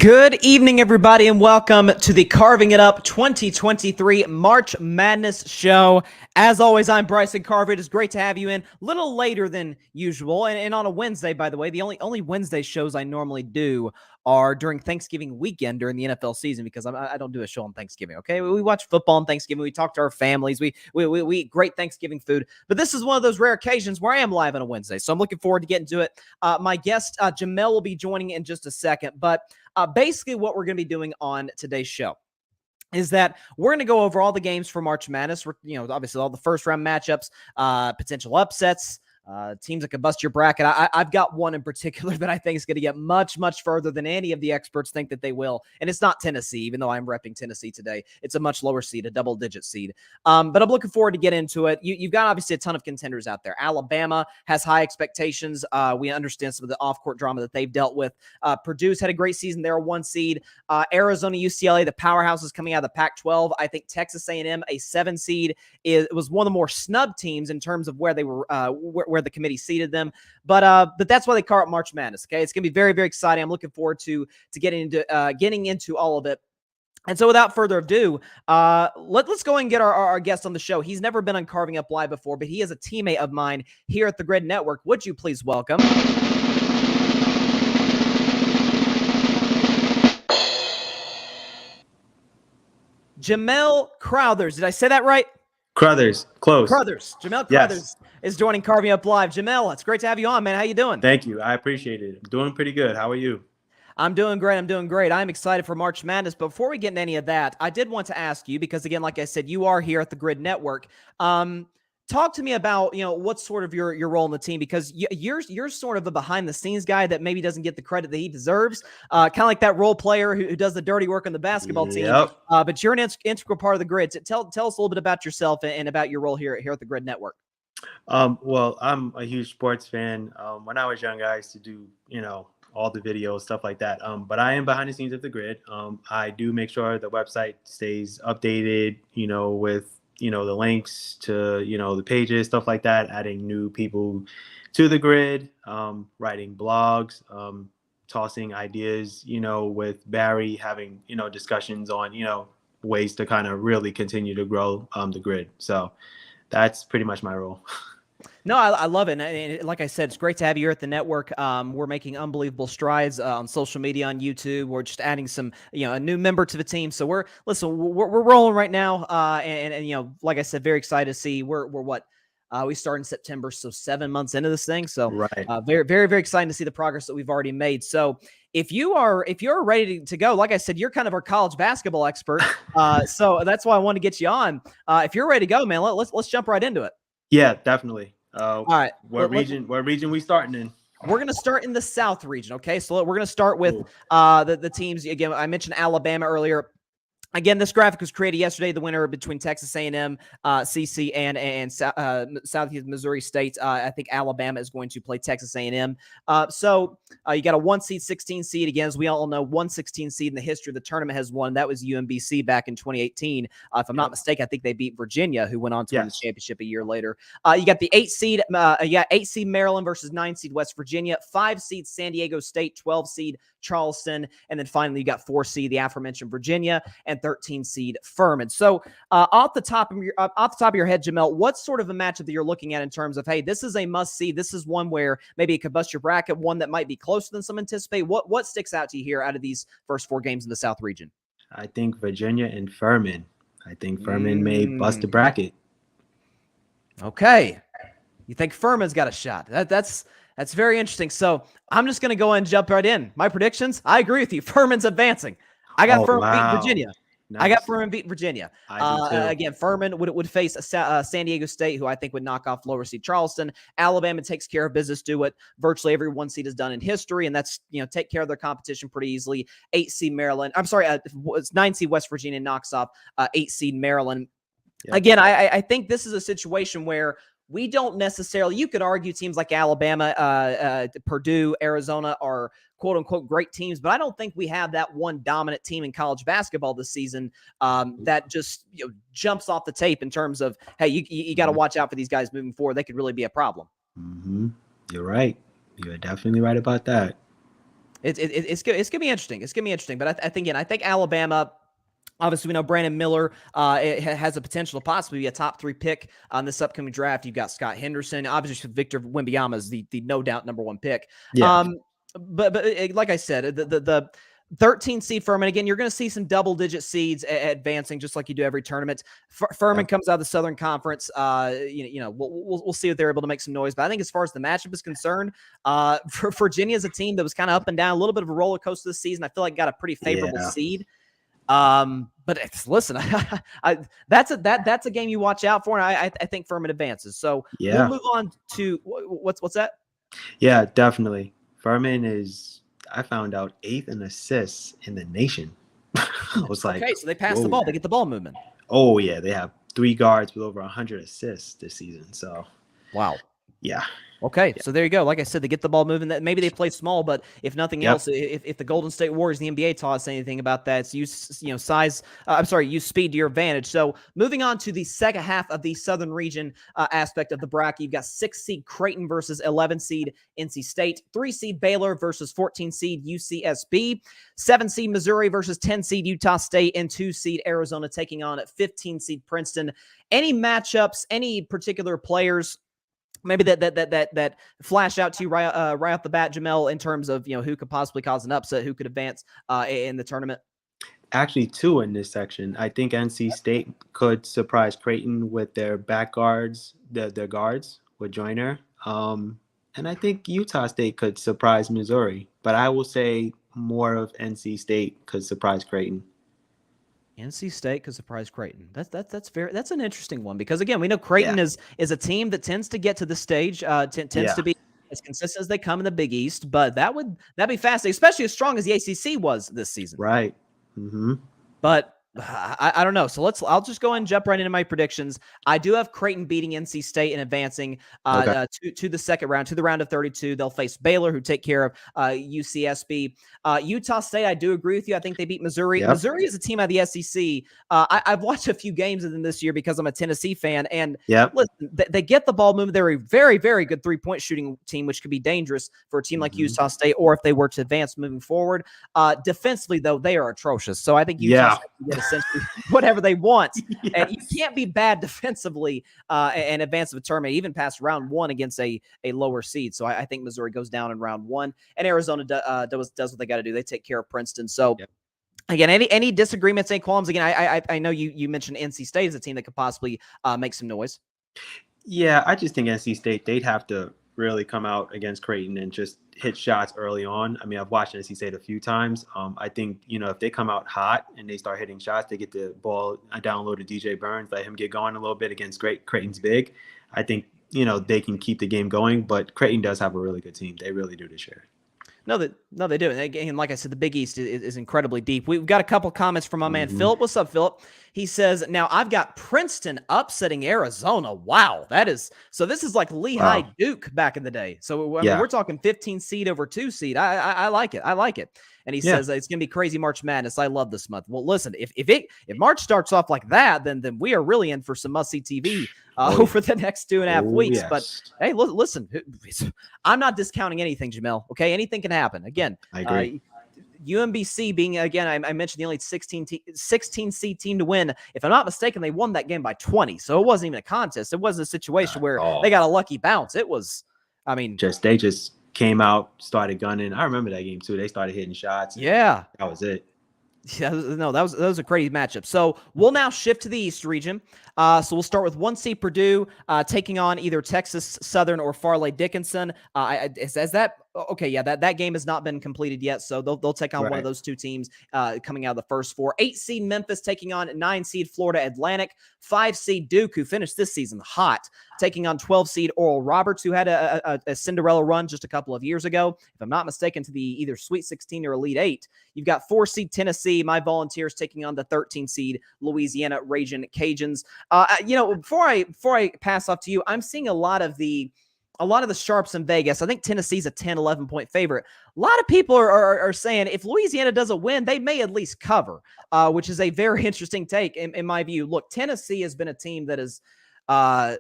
Good evening, everybody, and welcome to the Carving It Up 2023 March Madness Show. As always, I'm Bryson Carver. It is great to have you in. A little later than usual, and on a Wednesday, by the way. The only Wednesday shows I normally do are during Thanksgiving weekend during the NFL season, because I don't do a show on Thanksgiving, okay? We watch football on Thanksgiving. We talk to our families. We eat great Thanksgiving food. But this is one of those rare occasions where I am live on a Wednesday, so I'm looking forward to getting to it. My guest, Jamell, will be joining in just a second, but basically what we're going to be doing on today's show is that we're going to go over all the games for March Madness. Obviously all the first round matchups, potential upsets, teams that could bust your bracket. I've got one in particular that I think is going to get much, much further than any of the experts think that they will. And it's not Tennessee, even though I'm repping Tennessee today. It's a much lower seed, a double-digit seed. But I'm looking forward to get into it. You've got obviously a ton of contenders out there. Alabama has high expectations. We understand some of the off-court drama that they've dealt with. Purdue's had a great season. They're a 1 seed. Arizona, UCLA, the powerhouses coming out of the Pac-12. I think Texas A&M, a 7 seed, was one of the more snubbed teams in terms of where they were, where the committee seated them, but that's why they call it March Madness. Okay, it's gonna be very, very exciting. I'm looking forward to getting into all of it. And so, without further ado, let's go and get our guest on the show. He's never been on Carving Up Live before, but he is a teammate of mine here at the Grid Network. Would you please welcome Jamell Crouthers? Did I say that right? Crouthers, close. Crouthers. Jamell Crouthers is joining Carving Up Live. Jamell, it's great to have you on, man. How you doing? Thank you. I appreciate it. I'm doing pretty good. How are you? I'm doing great. I'm excited for March Madness. But before we get into any of that, I did want to ask you, because again, like I said, you are here at the Grid Network. Talk to me about, what's sort of your role in the team, because you're sort of a behind the scenes guy that maybe doesn't get the credit that he deserves. Kind of like that role player who does the dirty work on the basketball team. But you're an integral part of the Grid. So tell us a little bit about yourself and about your role here at the Grid Network. Well, I'm a huge sports fan. When I was young, I used to do, all the videos, stuff like that. But I am behind the scenes of the Grid. I do make sure the website stays updated, with the links to the pages, stuff like that, adding new people to the Grid, writing blogs, tossing ideas, with Barry, having discussions on ways to kind of really continue to grow the Grid. So that's pretty much my role. No, I love it. And like I said, it's great to have you here at the network. We're making unbelievable strides on social media, on YouTube. We're just adding some, a new member to the team. So we're rolling right now. And like I said, very excited to see we start in September, so 7 months into this thing. So right. Very, very, very exciting to see the progress that we've already made. So if you're ready to go, like I said, you're kind of our college basketball expert. So that's why I want to get you on. If you're ready to go, man, let's jump right into it. Yeah, definitely. All right. What region we starting in? We're going to start in the South region. Okay. So we're going to start with the teams. Again, I mentioned Alabama earlier. Again, this graphic was created yesterday. The winner between Texas A&M, CC, and Southeast Missouri State. I think Alabama is going to play Texas A&M. So you got a 1 seed, 16 seed. Again, as we all know, 1 16 seed in the history of the tournament has won. That was UMBC back in 2018. If I'm not mistaken, I think they beat Virginia, who went on to win the championship a year later. You got the 8 seed, 8 seed Maryland versus 9 seed West Virginia, 5 seed San Diego State, 12 seed Charleston, and then finally you got 4 seed, the aforementioned Virginia, and 13 seed Furman. So off the top of your head, Jamell, what's sort of a matchup that you're looking at in terms of, hey, this is a must see. This is one where maybe it could bust your bracket, one that might be closer than some anticipate. What sticks out to you here out of these first 4 games in the South region? I think Virginia and Furman. I think Furman may bust the bracket. Okay. You think Furman's got a shot? That's very interesting. So I'm just going to go and jump right in. My predictions, I agree with you. Furman's advancing. I got Furman beat Virginia. Nice. I got Furman beat Virginia. Again, Furman would face San Diego State, who I think would knock off lower seed Charleston. Alabama takes care of business, do what virtually every 1 seed has done in history, and that's take care of their competition pretty easily. 8 seed Maryland. I'm sorry, it's 9 seed West Virginia knocks off 8 seed Maryland. Yep. Again, I think this is a situation where we don't necessarily, you could argue teams like Alabama, Purdue, Arizona are quote unquote great teams, but I don't think we have that one dominant team in college basketball this season that just jumps off the tape in terms of, hey, you got to watch out for these guys moving forward. They could really be a problem. Mm-hmm. You're right. You're definitely right about that. It's gonna be interesting. It's gonna be interesting. But I think again, I think Alabama. Obviously, we know Brandon Miller has a potential to possibly be a top 3 pick on this upcoming draft. You've got Scott Henderson. Obviously, Victor Wembanyama is the no doubt number 1 pick. Yeah. But like I said, the 13 seed Furman, again, you're going to see some double-digit seeds advancing just like you do every tournament. Furman comes out of the Southern Conference. We'll see if they're able to make some noise. But I think as far as the matchup is concerned, for Virginia is a team that was kind of up and down, a little bit of a roller coaster this season. I feel like got a pretty favorable seed. But listen, that's a game you watch out for, and I think Furman advances. So we'll move on to what's that? Yeah, definitely. Furman is, I found out, 8th in assists in the nation. I was like, okay, so they pass the ball, they get the ball movement. Oh yeah, they have 3 guards with over 100 assists this season. So wow, yeah. Okay, so there you go. Like I said, they get the ball moving. That maybe they play small, but if nothing else, if the Golden State Warriors, the NBA taught us anything about that, it's use use speed to your advantage. So moving on to the second half of the Southern region aspect of the bracket, you've got 6 seed Creighton versus 11 seed NC State, 3 seed Baylor versus 14 seed UCSB, 7 seed Missouri versus 10 seed Utah State, and 2 seed Arizona taking on 15 seed Princeton. Any matchups, any particular players? Maybe that flash out to you right off the bat, Jamell, in terms of who could possibly cause an upset, who could advance in the tournament. Actually, 2 in this section. I think NC State could surprise Creighton with their back guards, their guards with Joyner, and I think Utah State could surprise Missouri. But I will say more of NC State could surprise Creighton. NC State could surprise Creighton. That's an interesting one because again, we know Creighton is a team that tends to get to the stage, tends to be as consistent as they come in the Big East. But that'd be fascinating, especially as strong as the ACC was this season. Right. Mm-hmm. But I don't know. So I'll just go and jump right into my predictions. I do have Creighton beating NC State and advancing to the second round, to the round of 32. They'll face Baylor, who take care of UCSB. Utah State, I do agree with you. I think they beat Missouri. Yep. Missouri is a team out of the SEC. I've watched a few games of them this year because I'm a Tennessee fan. And listen, they get the ball moving. They're a very, very good 3-point shooting team, which could be dangerous for a team like Utah State, or if they were to advance moving forward. Defensively, though, they are atrocious. So I think Utah State can get essentially whatever they want. And you can't be bad defensively and advance the tournament, even past round 1 against a lower seed. So I think Missouri goes down in round 1, and Arizona does what they got to do. They take care of Princeton. So again, any disagreements, any qualms? Again, I know you mentioned NC State as a team that could possibly make some noise. Yeah, I just think NC State, they'd have to really come out against Creighton and just hit shots early on. I mean, I've watched NC State a few times. I think, if they come out hot and they start hitting shots, they get the ball down low to DJ Burns, let him get going a little bit against Creighton's big. I think, they can keep the game going, but Creighton does have a really good team. They really do this year. No, they do. And again, like I said, the Big East is incredibly deep. We've got a couple comments from my man Philip. What's up, Philip? He says, now I've got Princeton upsetting Arizona. Wow, so this is like Lehigh Duke back in the day. So I mean, we're talking 15 seed over 2 seed. I like it. I like it. And he says it's going to be crazy March Madness. I love this month. Well, listen, if March starts off like that, then we are really in for some must-see TV over the next 2.5 weeks. Yes. But hey, listen, I'm not discounting anything, Jamell. Okay, anything can happen. Again, I agree. UMBC being, again, I mentioned the only 16 seed team to win. If I'm not mistaken, they won that game by 20. So it wasn't even a contest. It wasn't a situation where they got a lucky bounce. It was, I mean, they just came out, started gunning. I remember that game too. They started hitting shots. Yeah, that was it. Yeah, no, that was a crazy matchup. So we'll now shift to the East region. So we'll start with 1 seed Purdue taking on either Texas Southern or Farley Dickinson. That game has not been completed yet, so they'll take on one of those 2 teams coming out of the first 4. 8 seed Memphis taking on 9 seed Florida Atlantic. 5 seed Duke, who finished this season hot, taking on 12 seed Oral Roberts, who had a Cinderella run just a couple of years ago, if I'm not mistaken, to the either Sweet 16 or Elite 8. You've got 4 seed Tennessee, my Volunteers, taking on the 13 seed Louisiana Ragin' Cajuns. Before I pass off to you, I'm seeing a lot of the sharps in Vegas. I think Tennessee's a 10, 11 point favorite. A lot of people are saying if Louisiana doesn't win, they may at least cover, which is a very interesting take in my view. Look, Tennessee has been a team that has, got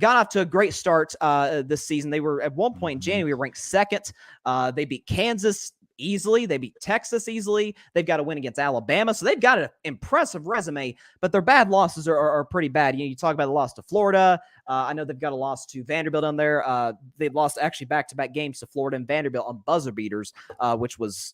off to a great start this season. They were at one point in January ranked 2nd. They beat Kansas easily. They beat Texas easily. They've got a win against Alabama. So they've got an impressive resume, but their bad losses are pretty bad. You talk about the loss to Florida. I know they've got a loss to Vanderbilt on there. They've lost actually back-to-back games to Florida and Vanderbilt on buzzer beaters, which was,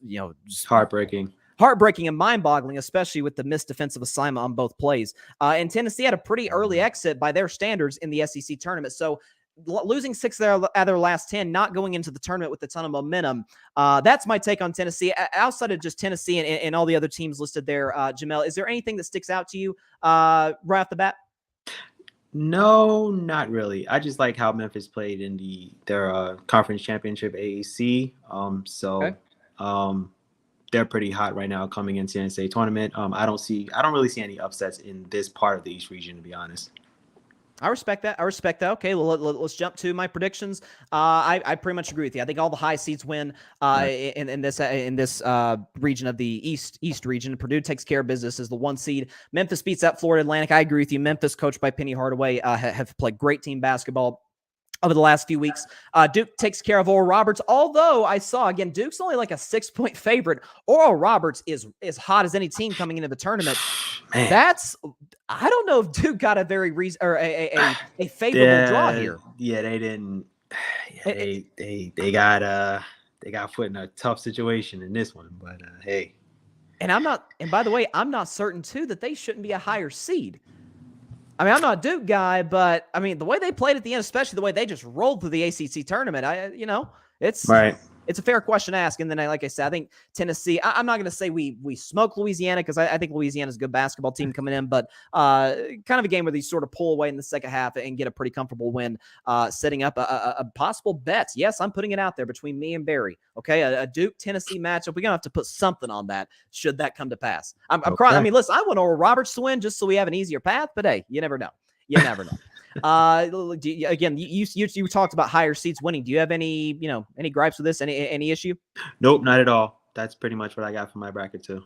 heartbreaking and mind-boggling, especially with the missed defensive assignment on both plays. And Tennessee had a pretty early exit by their standards in the SEC tournament. So losing 6 out of their last 10, not going into the tournament with a ton of momentum. That's my take on Tennessee. Outside of just Tennessee and all the other teams listed there, Jamell, is there anything that sticks out to you right off the bat? No, not really. I just like how Memphis played in their conference championship AAC. They're pretty hot right now coming into the NCAA tournament. I don't really see any upsets in this part of the East region, to be honest. I respect that. Okay, well, let's jump to my predictions. I pretty much agree with you. I think all the high seeds win in this region of the East region. Purdue takes care of business as the 1 seed. Memphis beats out Florida Atlantic. I agree with you. Memphis, coached by Penny Hardaway, have played great team basketball over the last few weeks. Duke takes care of Oral Roberts, although I saw, again, Duke's only like a 6-point favorite. Oral Roberts is as hot as any team coming into the tournament. Man. I don't know if Duke got a very a favorable draw here. Yeah, they didn't. Yeah, they got put in a tough situation in this one, but hey. And by the way, I'm not certain too that they shouldn't be a higher seed. I mean, I'm not a Duke guy, but I mean, the way they played at the end, especially the way they just rolled through the ACC tournament, it's right. It's a fair question to ask. And then, like I said, I think Tennessee, I'm not going to say we smoke Louisiana, because I think Louisiana's a good basketball team coming in, but kind of a game where they sort of pull away in the second half and get a pretty comfortable win, setting up a possible bet. Yes, I'm putting it out there between me and Barry. Okay, a Duke-Tennessee matchup. We're going to have to put something on that should that come to pass. I'm crying. I mean, listen, I want Oral Roberts to win just so we have an easier path, but hey, you never know. You never know. Again, you talked about higher seeds winning. Do you have any gripes with this? Any issue? Nope, not at all. That's pretty much what I got for my bracket too.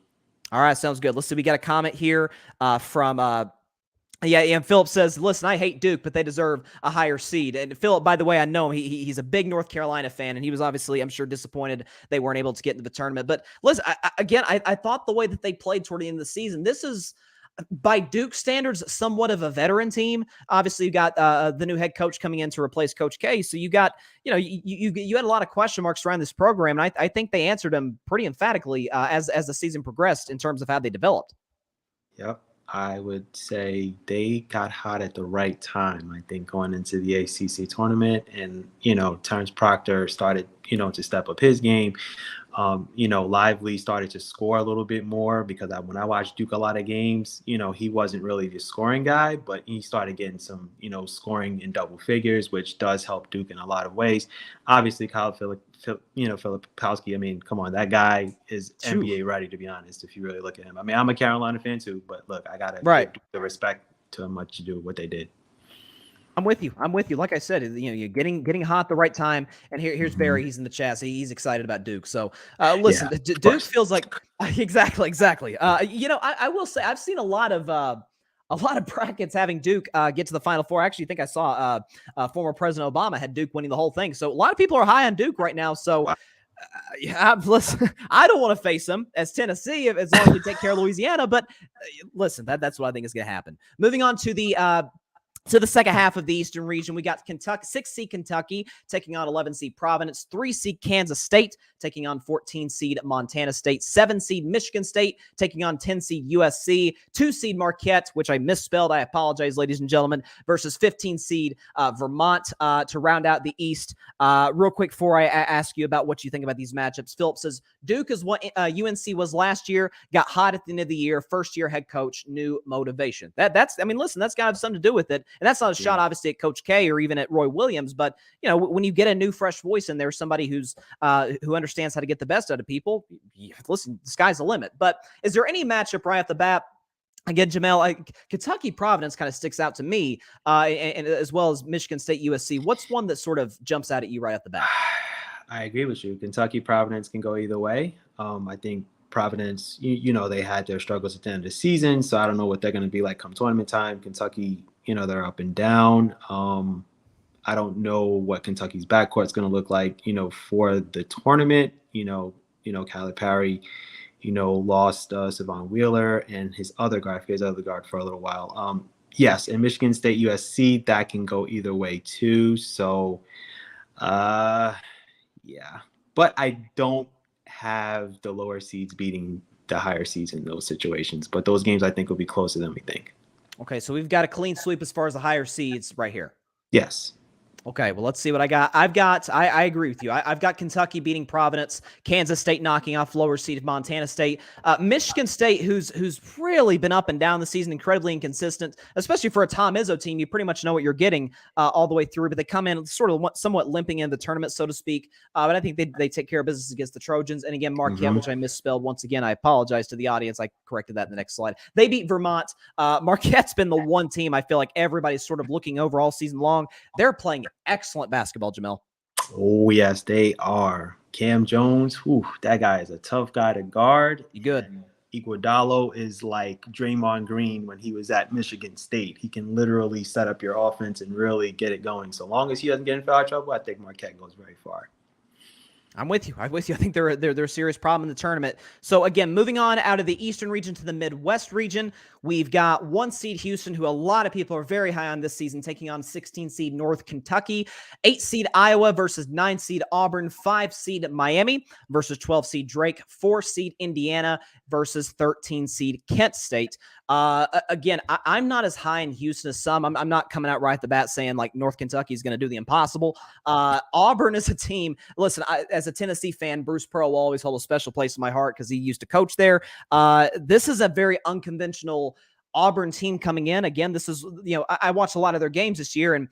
All right, sounds good. Let's see. We got a comment here from and Philip says, listen, I hate Duke, but they deserve a higher seed. And Philip, by the way, I know him. He's a big North Carolina fan, and he was obviously, I'm sure, disappointed they weren't able to get into the tournament. But listen, I thought the way that they played toward the end of the season, this is, by Duke standards, somewhat of a veteran team. Obviously, you got the new head coach coming in to replace Coach K. So you got, you had a lot of question marks around this program, and I think they answered them pretty emphatically as the season progressed in terms of how they developed. Yep, I would say they got hot at the right time. I think going into the ACC tournament, and Terrence Proctor started to step up his game. Lively started to score a little bit more, because when I watched Duke a lot of games, he wasn't really the scoring guy, but he started getting some, scoring in double figures, which does help Duke in a lot of ways. Obviously, Kyle Filipowski, I mean, come on, that guy is NBA ready, to be honest, if you really look at him. I mean, I'm a Carolina fan too, but look, I got to give the respect to how much to do what they did. I'm with you. Like I said, you're getting hot at the right time. And here's Barry. He's in the chat. So he's excited about Duke. So listen, Duke feels like exactly. I will say I've seen a lot of brackets having Duke get to the Final Four. I actually think I saw former President Obama had Duke winning the whole thing. So a lot of people are high on Duke right now. So listen, I don't want to face them as Tennessee as long as we take care of Louisiana. But listen, that's what I think is going to happen. Moving on to the second half of the Eastern region, we got Kentucky, 6-seed Kentucky taking on 11-seed Providence, 3-seed Kansas State taking on 14-seed Montana State, 7-seed Michigan State taking on 10-seed USC, 2-seed Marquette, which I misspelled, I apologize, ladies and gentlemen, versus 15-seed Vermont to round out the East. Real quick before I ask you about what you think about these matchups, Philip says, Duke is what UNC was last year, got hot at the end of the year, first-year head coach, new motivation. That's got to have something to do with it. And that's not a shot, obviously, at Coach K or even at Roy Williams. But, when you get a new, fresh voice in there, somebody who understands how to get the best out of people, listen, the sky's the limit. But is there any matchup right off the bat? Again, Jamell, Kentucky Providence kind of sticks out to me, and as well as Michigan State USC. What's one that sort of jumps out at you right off the bat? I agree with you. Kentucky Providence can go either way. I think Providence, they had their struggles at the end of the season, so I don't know what they're going to be like come tournament time. Kentucky, they're up and down. I don't know what Kentucky's backcourt is going to look like, for the tournament. Calipari, lost Savon Wheeler and his other guard, for a little while. Yes, and Michigan State, USC, that can go either way too. So, yeah. But I don't have the lower seeds beating the higher seeds in those situations. But those games, I think, will be closer than we think. Okay, so we've got a clean sweep as far as the higher seeds right here. Yes. Okay, well, let's see what I got. I agree with you. I've got Kentucky beating Providence, Kansas State knocking off lower seeded Montana State, Michigan State, who's really been up and down the season, incredibly inconsistent, especially for a Tom Izzo team. You pretty much know what you're getting all the way through, but they come in sort of somewhat limping in the tournament, so to speak. But I think they take care of business against the Trojans. And again, Marquette, which I misspelled once again. I apologize to the audience. I corrected that in the next slide. They beat Vermont. Marquette's been the one team I feel like everybody's sort of looking over all season long. They're playing excellent basketball, Jamell. Oh, yes, they are. Cam Jones, that guy is a tough guy to guard. You good. Iguodala is like Draymond Green when he was at Michigan State. He can literally set up your offense and really get it going. So long as he doesn't get in foul trouble, I think Marquette goes very far. I'm with you. I think they're a serious problem in the tournament. So again, moving on out of the Eastern region to the Midwest region, we've got 1 seed Houston, who a lot of people are very high on this season, taking on 16 seed North Kentucky, 8 seed Iowa versus 9 seed Auburn, 5 seed Miami versus 12 seed Drake, 4 seed Indiana versus 13 seed Kent State. Again, I'm not as high in Houston as some. I'm not coming out right at the bat saying like North Kentucky is going to do the impossible. Auburn is a team. Listen, as a Tennessee fan, Bruce Pearl will always hold a special place in my heart because he used to coach there. This is a very unconventional Auburn team coming in. Again, this is, I watched a lot of their games this year, and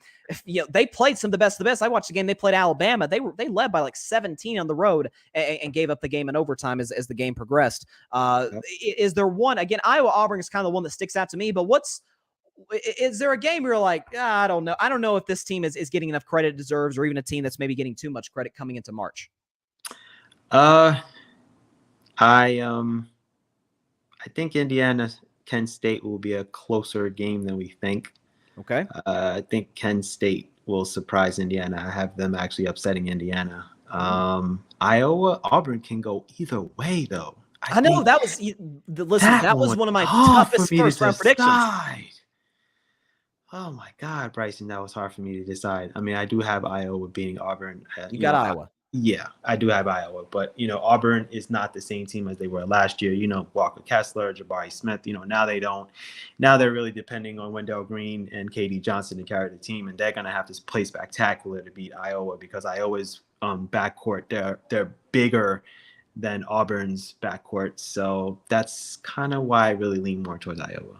they played some of the best of the best. I watched the game they played Alabama. They led by like 17 on the road and gave up the game in overtime as the game progressed. Is there one, again, Iowa Auburn is kind of the one that sticks out to me, but is there a game where you're like, I don't know. I don't know if this team is getting enough credit it deserves, or even a team that's maybe getting too much credit coming into March? I think Kent State will be a closer game than we think. Okay. I think Kent State will surprise Indiana. I have them actually upsetting Indiana. Iowa, Auburn can go either way, though. I know that was that was one of my toughest first round predictions. Oh my God, Bryson, that was hard for me to decide. I mean, I do have Iowa beating Auburn. You got Iowa. Yeah, I do have Iowa, but Auburn is not the same team as they were last year. Walker Kessler, Jabari Smith. Now they don't. Now they're really depending on Wendell Green and KD Johnson to carry the team, and they're gonna have to play spectacular to beat Iowa because Iowa's backcourt they're bigger than Auburn's backcourt. So that's kind of why I really lean more towards Iowa.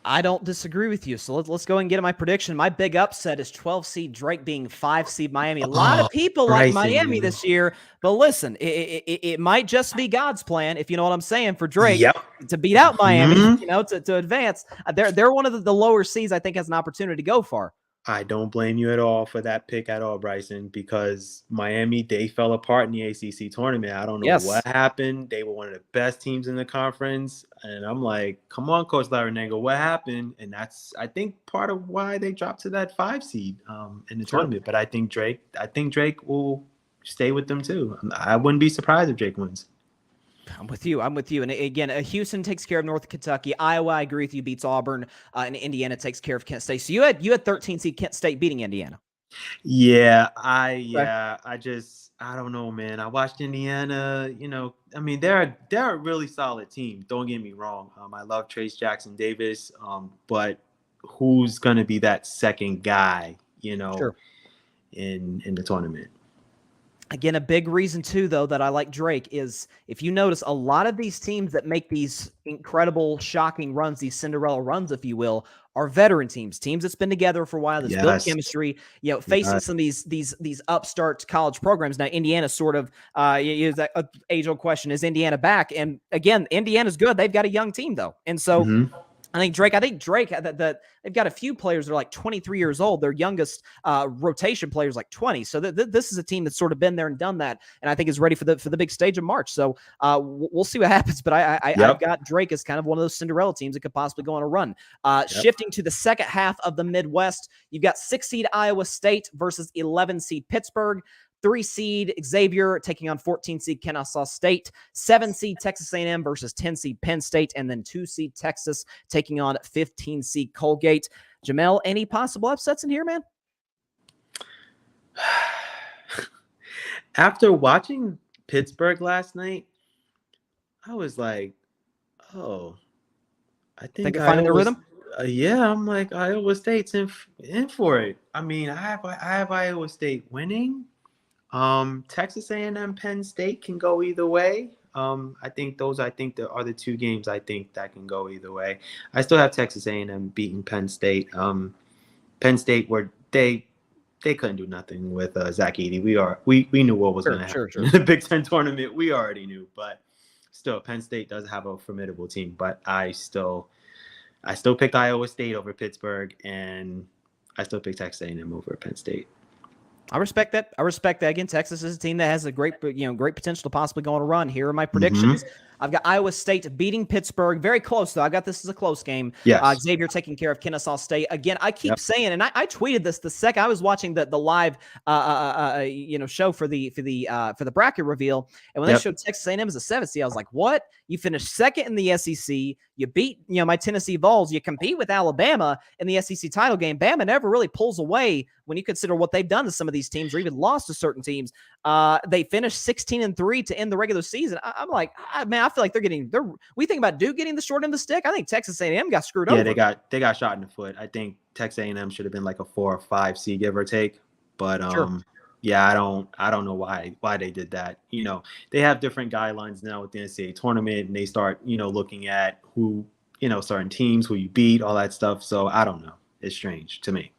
I don't disagree with you. So let's go and get my prediction. My big upset is 12 seed Drake being 5 seed Miami. A lot of people like Miami this year, but listen, it might just be God's plan, if you know what I'm saying, for Drake to beat out Miami, to advance. They're one of the lower seeds I think has an opportunity to go far. I don't blame you at all for that pick at all, Bryson, because Miami, they fell apart in the ACC tournament. I don't know what happened. They were one of the best teams in the conference. And I'm like, come on, Coach Larinaga, what happened? And that's, I think, part of why they dropped to that 5 seed in the tournament. But I think Drake will stay with them too. I wouldn't be surprised if Drake wins. I'm with you. And again, Houston takes care of North Kentucky. Iowa, I agree with you, beats Auburn. And Indiana takes care of Kent State. So you had 13 seed Kent State beating Indiana. Yeah, I don't know, man. I watched Indiana. I mean, they're a really solid team. Don't get me wrong. I love Trace Jackson Davis. But who's gonna be that second guy? In the tournament. Again, a big reason, too, though, that I like Drake is if you notice a lot of these teams that make these incredible, shocking runs, these Cinderella runs, if you will, are veteran teams that's been together for a while, that's built chemistry, facing some of these upstart college programs. Now, Indiana sort of is that age-old question, is Indiana back? And again, Indiana's good. They've got a young team, though. And so I think Drake, that they've got a few players that are like 23 years old. Their youngest rotation player is like 20. So this is a team that's sort of been there and done that, and I think is ready for the big stage of March. So we'll see what happens. But I've got Drake as kind of one of those Cinderella teams that could possibly go on a run. Shifting to the second half of the Midwest, you've got 6 seed Iowa State versus 11 seed Pittsburgh. 3 seed Xavier taking on 14 seed Kennesaw State, 7 seed Texas A&M versus 10 seed Penn State, and then 2 seed Texas taking on 15 seed Colgate. Jamell, any possible upsets in here, man? After watching Pittsburgh last night, I was like, oh, I think they're finding their rhythm? Yeah, I'm like, Iowa State's in for it. I mean, I have Iowa State winning. Texas A&M Penn State can go either way. I think there are the 2 games I think that can go either way. I still have Texas A&M beating Penn State. Penn State they couldn't do nothing with Zach Edey. We knew what was going to happen in the Big Ten tournament. We already knew, but still, Penn State does have a formidable team. But I still picked Iowa State over Pittsburgh, and I still picked Texas A&M over Penn State. I respect that. Again, Texas is a team that has a great potential to possibly go on a run. Here are my predictions. Mm-hmm. I've got Iowa State beating Pittsburgh. Very close, though. I got this as a close game. Yes. Xavier taking care of Kennesaw State. Again, I keep saying, and I tweeted this the second I was watching the live show for the bracket reveal. And when they showed Texas A&M as a 7th seed, I was like, what? You finished 2nd in the SEC. You beat my Tennessee Vols. You compete with Alabama in the SEC title game. Bama never really pulls away when you consider what they've done to some of these teams or even lost to certain teams. They finished 16-3 to end the regular season. I'm like, man, I feel like we think about Duke getting the short end of the stick. I think Texas A&M got screwed over. Yeah, they got shot in the foot. I think Texas A&M should have been like a 4 or 5 seed, give or take. But yeah, I don't know why they did that. They have different guidelines now with the NCAA tournament, and they start looking at who certain teams, who you beat, all that stuff. So I don't know. It's strange to me.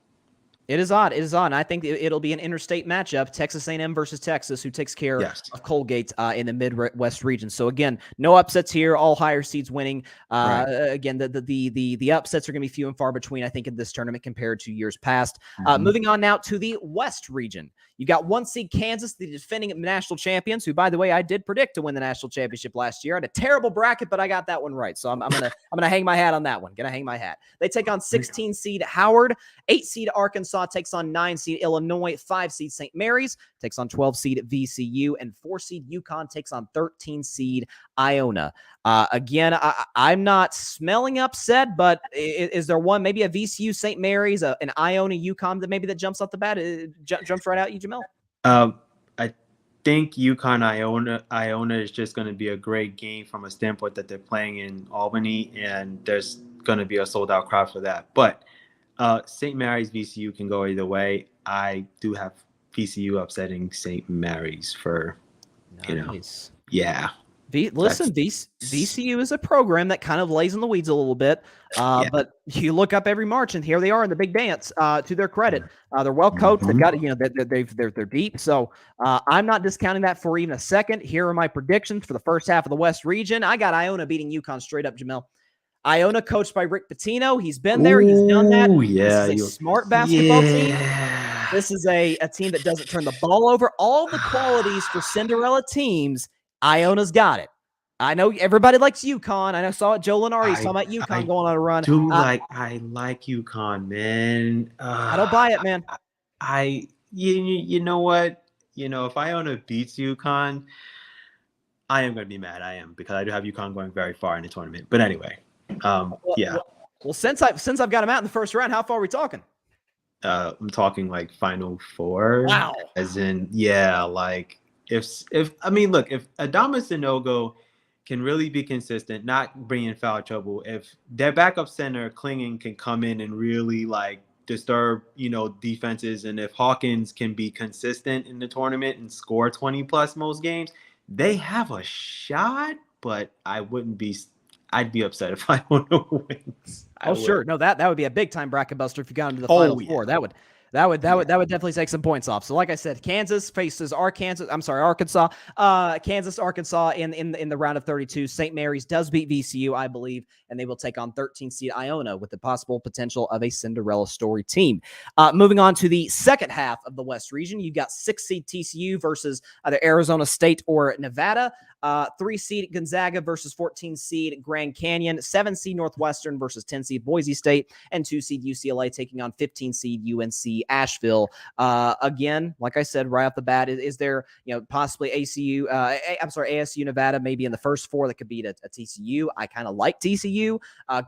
It is odd. And I think it'll be an interstate matchup, Texas A&M versus Texas, who takes care of Colgate in the Midwest region. So again, no upsets here. All higher seeds winning. Again, the upsets are going to be few and far between, I think, in this tournament compared to years past. Moving on now to the West region. You got 1 seed Kansas, the defending national champions, who, by the way, I did predict to win the national championship last year. I had a terrible bracket, but I got that one right. So I'm gonna hang my hat on that one. Gonna hang my hat. They take on 16 seed Howard, 8 seed Arkansas takes on 9 seed Illinois, 5 seed St. Mary's takes on 12 seed VCU, and 4 seed UConn takes on 13 seed Iona. Again, I'm not smelling upset, but is there one, maybe a VCU St. Mary's, an Iona UConn that jumps off the bat? Jumps right out, you, Jamell? I think UConn Iona is just going to be a great game from a standpoint that they're playing in Albany, and there's going to be a sold out crowd for that. But St. Mary's VCU can go either way. I do have VCU upsetting St. Mary's for, yeah. VCU is a program that kind of lays in the weeds a little bit, but you look up every March, and here they are in the big dance. To their credit, they're well coached. They've got they're deep. So I'm not discounting that for even a second. Here are my predictions for the first half of the West region. I got Iona beating UConn straight up, Jamell. Iona, coached by Rick Pitino. He's been there. He's done that. Yeah, this is a smart basketball team. This is a team that doesn't turn the ball over. All the qualities for Cinderella teams, Iona's got it. I know everybody likes UConn. I saw it. Joe Lenari's talking about UConn going on a run. I like UConn, man. I don't buy it, man. You know what? If Iona beats UConn, I am going to be mad. I am, because I do have UConn going very far in the tournament. But anyway, Well, since I've got them out in the first round, how far are we talking? I'm talking like Final Four. Wow. As in, like if Adama Sanogo can really be consistent, not bring in foul trouble, if their backup center Klingen can come in and really like disturb, defenses, and if Hawkins can be consistent in the tournament and score 20 plus most games, they have a shot. But I'd be upset if Iona wins. Sure. No, that would be a big time bracket buster if you got into the Final Four. That would definitely take some points off. So like I said, Kansas faces Arkansas. Kansas, Arkansas in the round of 32. St. Mary's does beat VCU, I believe, and they will take on 13 seed Iona with the possible potential of a Cinderella story team. Moving on to the second half of the West region, you've got 6 seed TCU versus either Arizona State or Nevada. 3 seed Gonzaga versus 14 seed Grand Canyon, 7 seed Northwestern versus 10 seed Boise State, and 2 seed UCLA taking on 15 seed UNC Asheville. Again, like I said, right off the bat, is there, possibly ASU Nevada, maybe in the first four that could beat a TCU. I kind of like TCU.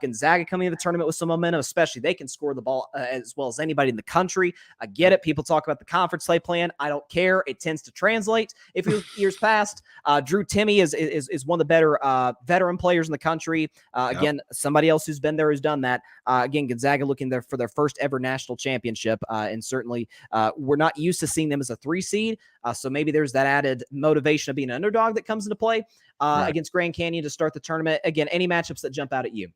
Gonzaga coming into the tournament with some momentum, especially they can score the ball as well as anybody in the country. I get it. People talk about the conference play plan. I don't care. It tends to translate. If you years past, Drew Timme is one of the better veteran players in the country. Again, somebody else who's been there who's done that. Again, Gonzaga looking there for their first ever national championship, and certainly we're not used to seeing them as a 3 seed. So maybe there's that added motivation of being an underdog that comes into play against Grand Canyon to start the tournament. Again, any matchups that jump out at you?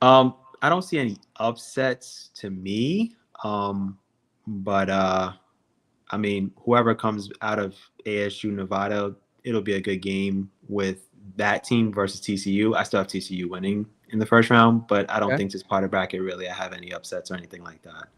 I don't see any upsets to me. But I mean, whoever comes out of ASU Nevada, it'll be a good game with that team versus TCU. I still have TCU winning in the first round, but I don't think this part of bracket really I have any upsets or anything like that.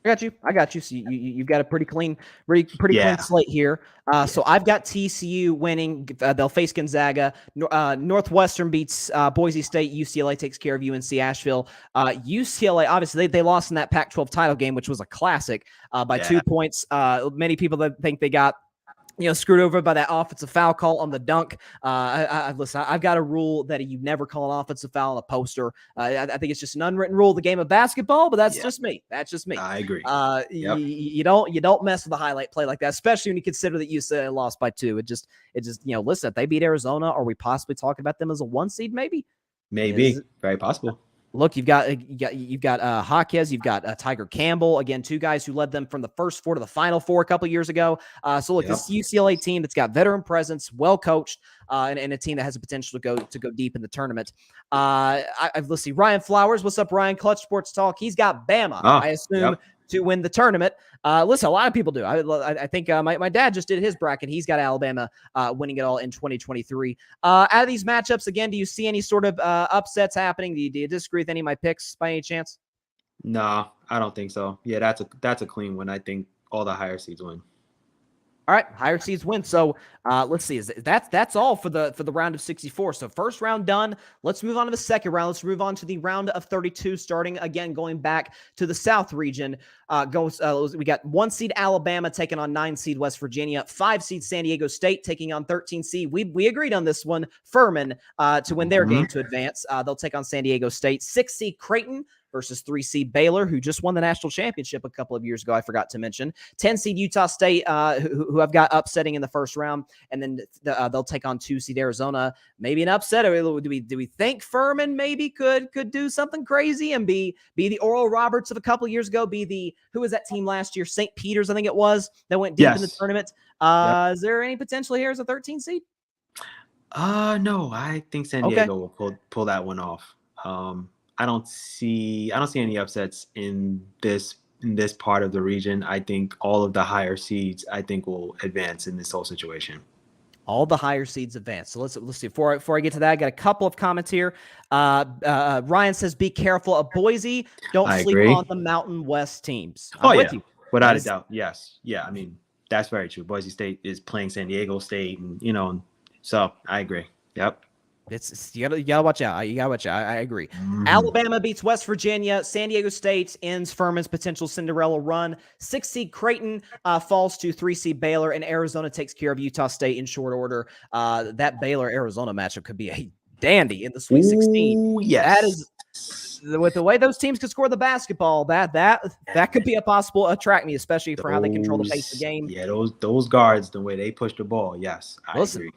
I got you. So you've got a pretty clean slate here. So I've got TCU winning. They'll face Gonzaga. Northwestern beats Boise State. UCLA takes care of UNC Asheville. UCLA, obviously, they lost in that Pac-12 title game, which was a classic by 2 points. Many people that think they got screwed over by that offensive foul call on the dunk. Listen, I've got a rule that you never call an offensive foul on a poster. I think it's just an unwritten rule of the game of basketball, but that's just me. That's just me. I agree. You don't mess with a highlight play like that, especially when you consider that UCLA lost by 2. It just listen, if they beat Arizona, are we possibly talking about them as a 1 seed? Maybe. Very possible. Look, you've got Jaquez, you've got Tiger Campbell, again, 2 guys who led them from the first 4 to the final 4 a couple years ago. So look, this UCLA team that's got veteran presence, well coached, and a team that has the potential to go deep in the tournament. Let's see, Ryan Flowers, what's up, Ryan? Clutch Sports Talk. He's got Bama, I assume, to win the tournament. Listen, a lot of people do. I think my dad just did his bracket. He's got Alabama winning it all in 2023. Out of these matchups, again, do you see any sort of upsets happening? Do you disagree with any of my picks by any chance? No, I don't think so. Yeah, that's a clean one. I think all the higher seeds win. All right, higher seeds win. So let's see. That's all for the round of 64. So first round done. Let's move on to the second round. Let's move on to the round of 32. Starting again, going back to the South region. We got 1 seed Alabama taking on 9 seed West Virginia. 5 seed San Diego State taking on 13 seed. We agreed on this one. Furman to win their game to advance. They'll take on San Diego State. 6 seed Creighton versus 3 seed Baylor, who just won the national championship a couple of years ago. I forgot to mention 10 seed Utah State, who I've got upsetting in the first round, and then they'll take on 2 seed Arizona. Maybe an upset. Or do we think Furman maybe could do something crazy and be the Oral Roberts of a couple of years ago? Who was that team last year? St. Peter's, I think it was, that went deep in the tournament. Is there any potential here as a 13 seed? No, I think San Diego will pull that one off. I don't see any upsets in this part of the region. I think all of the higher seeds will advance in this whole situation. All the higher seeds advance. So let's see. Before I get to that, I got a couple of comments here. Ryan says, "Be careful of Boise. Don't sleep on the Mountain West teams." I'm with you. Without a doubt. Yes. Yeah. I mean, that's very true. Boise State is playing San Diego State, and so I agree. Yep. You gotta watch out. You gotta watch out. I agree. Alabama beats West Virginia. San Diego State ends Furman's potential Cinderella run. 6 seed Creighton falls to 3 seed Baylor, and Arizona takes care of Utah State in short order. That Baylor-Arizona matchup could be a dandy in the Sweet 16. Yes. That is, with the way those teams could score the basketball, that could be a possible attract me, especially for how they control the pace of the game. Yeah, those guards, the way they push the ball. Yes, I agree.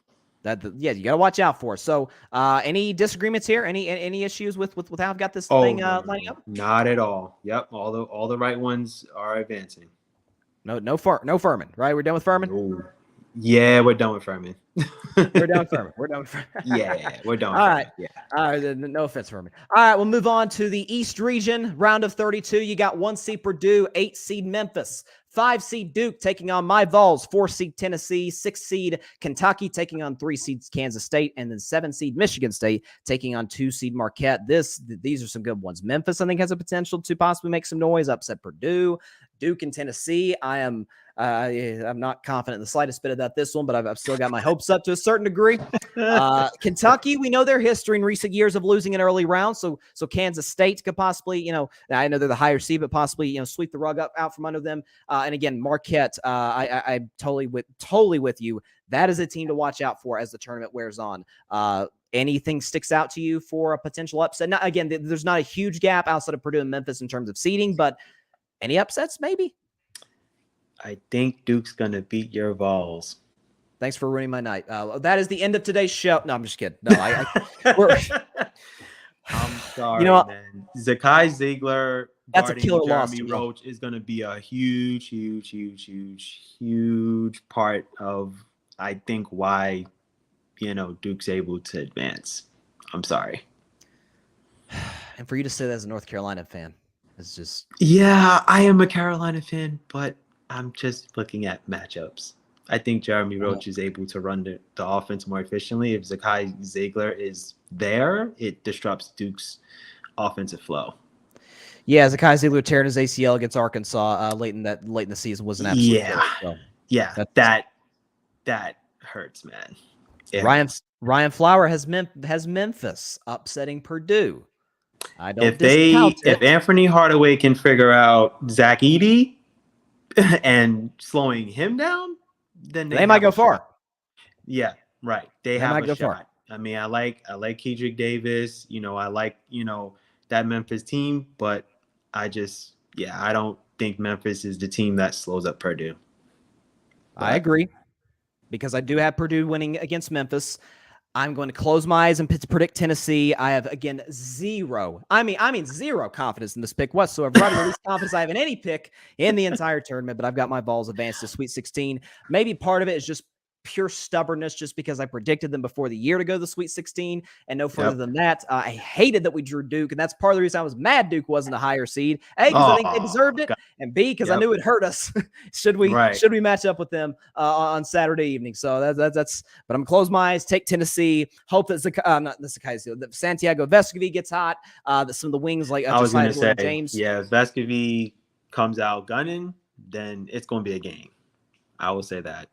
You got to watch out for. So, any disagreements here? Any issues with how I've got this thing lining up? Not at all. Yep, all the right ones are advancing. No Furman, right? We're done with Furman. No. Yeah, we're done with Furman. We're done with Furman. Yeah, we're done. All right. Yeah. All right. No offense, Furman. All right. We'll move on to the East region, round of 32. You got 1 seed Purdue, 8 seed Memphis. 5 seed Duke taking on my Vols, 4 seed Tennessee, 6 seed Kentucky taking on 3 seeds Kansas State, and then 7 seed Michigan State taking on 2 seed Marquette. These are some good ones. Memphis, I think, has a potential to possibly make some noise, upset Purdue. Duke and Tennessee. I'm not confident in the slightest bit about this one, but I've still got my hopes up to a certain degree. Kentucky, we know their history in recent years of losing an early round, so Kansas State could possibly, I know they're the higher seed, but possibly, sweep the rug out from under them. And again, Marquette, I'm totally with you. That is a team to watch out for as the tournament wears on. Anything sticks out to you for a potential upset? Now, again, there's not a huge gap outside of Purdue and Memphis in terms of seeding, but any upsets maybe? I think Duke's going to beat your Vols. Thanks for ruining my night. That is the end of today's show. No, I'm just kidding. No, I'm sorry, man. Zakai Ziegler, that's a killer loss. Jeremy Roach is going to be a huge part of, I think, why, Duke's able to advance. I'm sorry. And for you to say that as a North Carolina fan, it's just... Yeah, I am a Carolina fan, but I'm just looking at matchups. I think Jeremy Roach is able to run the offense more efficiently. If Zakai Ziegler is there, it disrupts Duke's offensive flow. Yeah, Zakai Ziegler tearing his ACL against Arkansas late in the season was an absolute that hurts, man. Ryan Flower has Memphis upsetting Purdue. I don't if Anthony Hardaway can figure out Zach Edey and slowing him down, then they might go far. Yeah, right. They have a shot. Far. I mean, I like Kedrick Davis. I like that Memphis team, but I don't think Memphis is the team that slows up Purdue. I agree, because I do have Purdue winning against Memphis. I'm going to close my eyes and predict Tennessee. I have, again, zero confidence in this pick whatsoever. Probably the least confidence I have in any pick in the entire tournament, but I've got my Vols advanced to Sweet 16. Maybe part of it is just pure stubbornness, just because I predicted them before the year to go to the Sweet 16 and no further than that. I hated that we drew Duke, and that's part of the reason I was mad Duke wasn't a higher seed. A, because I think they deserved it, and B, because I knew it hurt us. should we match up with them on Saturday evening? So that's. But I'm gonna close my eyes, take Tennessee, hope that that Santiago Vescovi gets hot. That some of the wings I was gonna say, James. Yeah, if Vescovi comes out gunning, then it's gonna be a game. I will say that.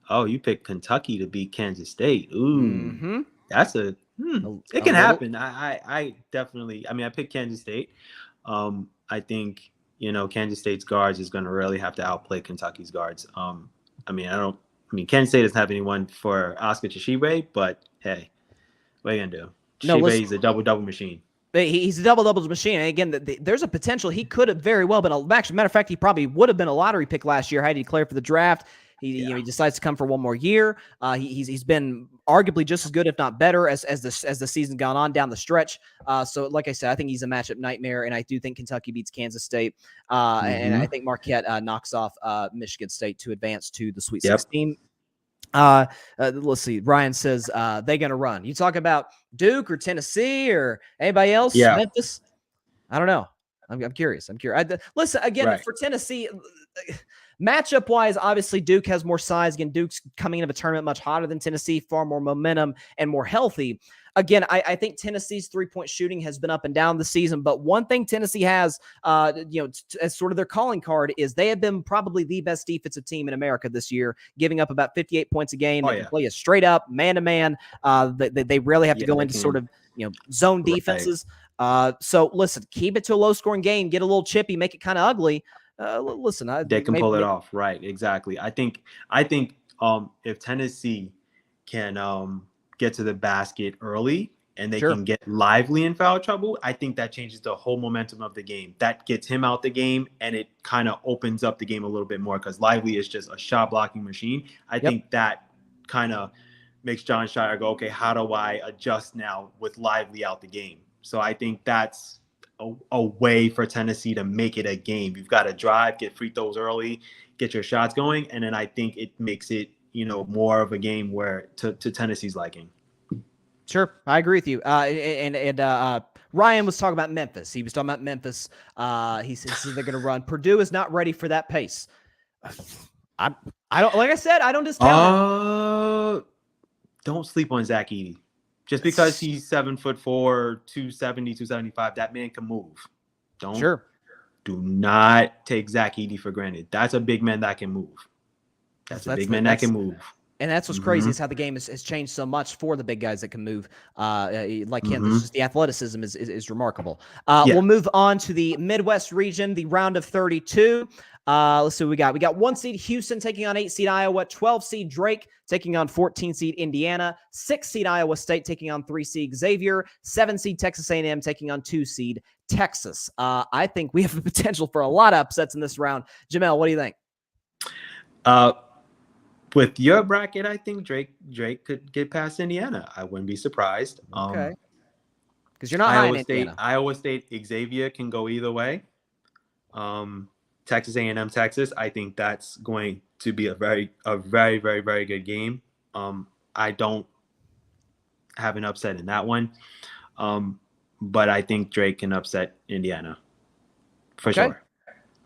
Oh, you picked Kentucky to beat Kansas State. Ooh, that's it can happen. I definitely. I mean, I picked Kansas State. I think Kansas State's guards is going to really have to outplay Kentucky's guards. Kansas State doesn't have anyone for Oscar Tshiebwe, but hey, what are you gonna do? Tshiebwe's a double machine. He's a double machine. And again, there's a potential he could have very well been. Matter of fact, he probably would have been a lottery pick last year had he declared for the draft. He decides to come for one more year. He's been arguably just as good, if not better, as the season gone on down the stretch. So, like I said, I think he's a matchup nightmare, and I do think Kentucky beats Kansas State, and I think Marquette knocks off Michigan State to advance to the Sweet 16. Let's see. Ryan says they're gonna run. You talk about Duke or Tennessee or anybody else? Yeah. Memphis. I don't know. I'm curious. Listen again for Tennessee. Matchup wise, obviously Duke has more size. Again, Duke's coming into a tournament much hotter than Tennessee, far more momentum and more healthy. Again, I think Tennessee's 3-point shooting has been up and down this season, but one thing Tennessee has, as sort of their calling card is they have been probably the best defensive team in America this year, giving up about 58 points a game. They can play a straight up man-to-man. They rarely have to go into sort of zone defenses. So listen, keep it to a low-scoring game, get a little chippy, make it kind of ugly. Listen, they can pull it off, right? Exactly. I think if Tennessee can get to the basket early and they can get Lively in foul trouble, I think that changes the whole momentum of the game. That gets him out the game, and it kind of opens up the game a little bit more because Lively is just a shot blocking machine. I think that kind of makes John Shire go, okay, how do I adjust now with Lively out the game? So I think that's a way for Tennessee to make it a game. You've got to drive, get free throws early, get your shots going, and then I think it makes it, more of a game where to Tennessee's liking. Sure, I agree with you. And Ryan was talking about Memphis. He was talking about Memphis. He says they're going to run. Purdue is not ready for that pace. I don't. Like I said, I don't discount it. Don't sleep on Zach Edey. Just because he's 7'4", 270, 275, that man can move. Do not take Zach Edey for granted. That's a big man that can move. That's a big man that can move. And that's what's crazy is how the game has changed so much for the big guys that can move. Like him, just the athleticism is remarkable. We'll move on to the Midwest region, the round of 32. Let's see what we got. We got 1 seed Houston taking on 8 seed Iowa, 12 seed Drake taking on 14 seed Indiana, 6 seed Iowa State taking on 3 seed Xavier, 7 seed Texas A&M taking on 2 seed Texas. I think we have the potential for a lot of upsets in this round. Jamell, what do you think? With your bracket, I think Drake could get past Indiana. I wouldn't be surprised. Okay. Because you're not high in Indiana. Iowa State, Xavier can go either way. Texas A&M, Texas, I think that's going to be a very, very, very good game. I don't have an upset in that one. But I think Drake can upset Indiana for sure.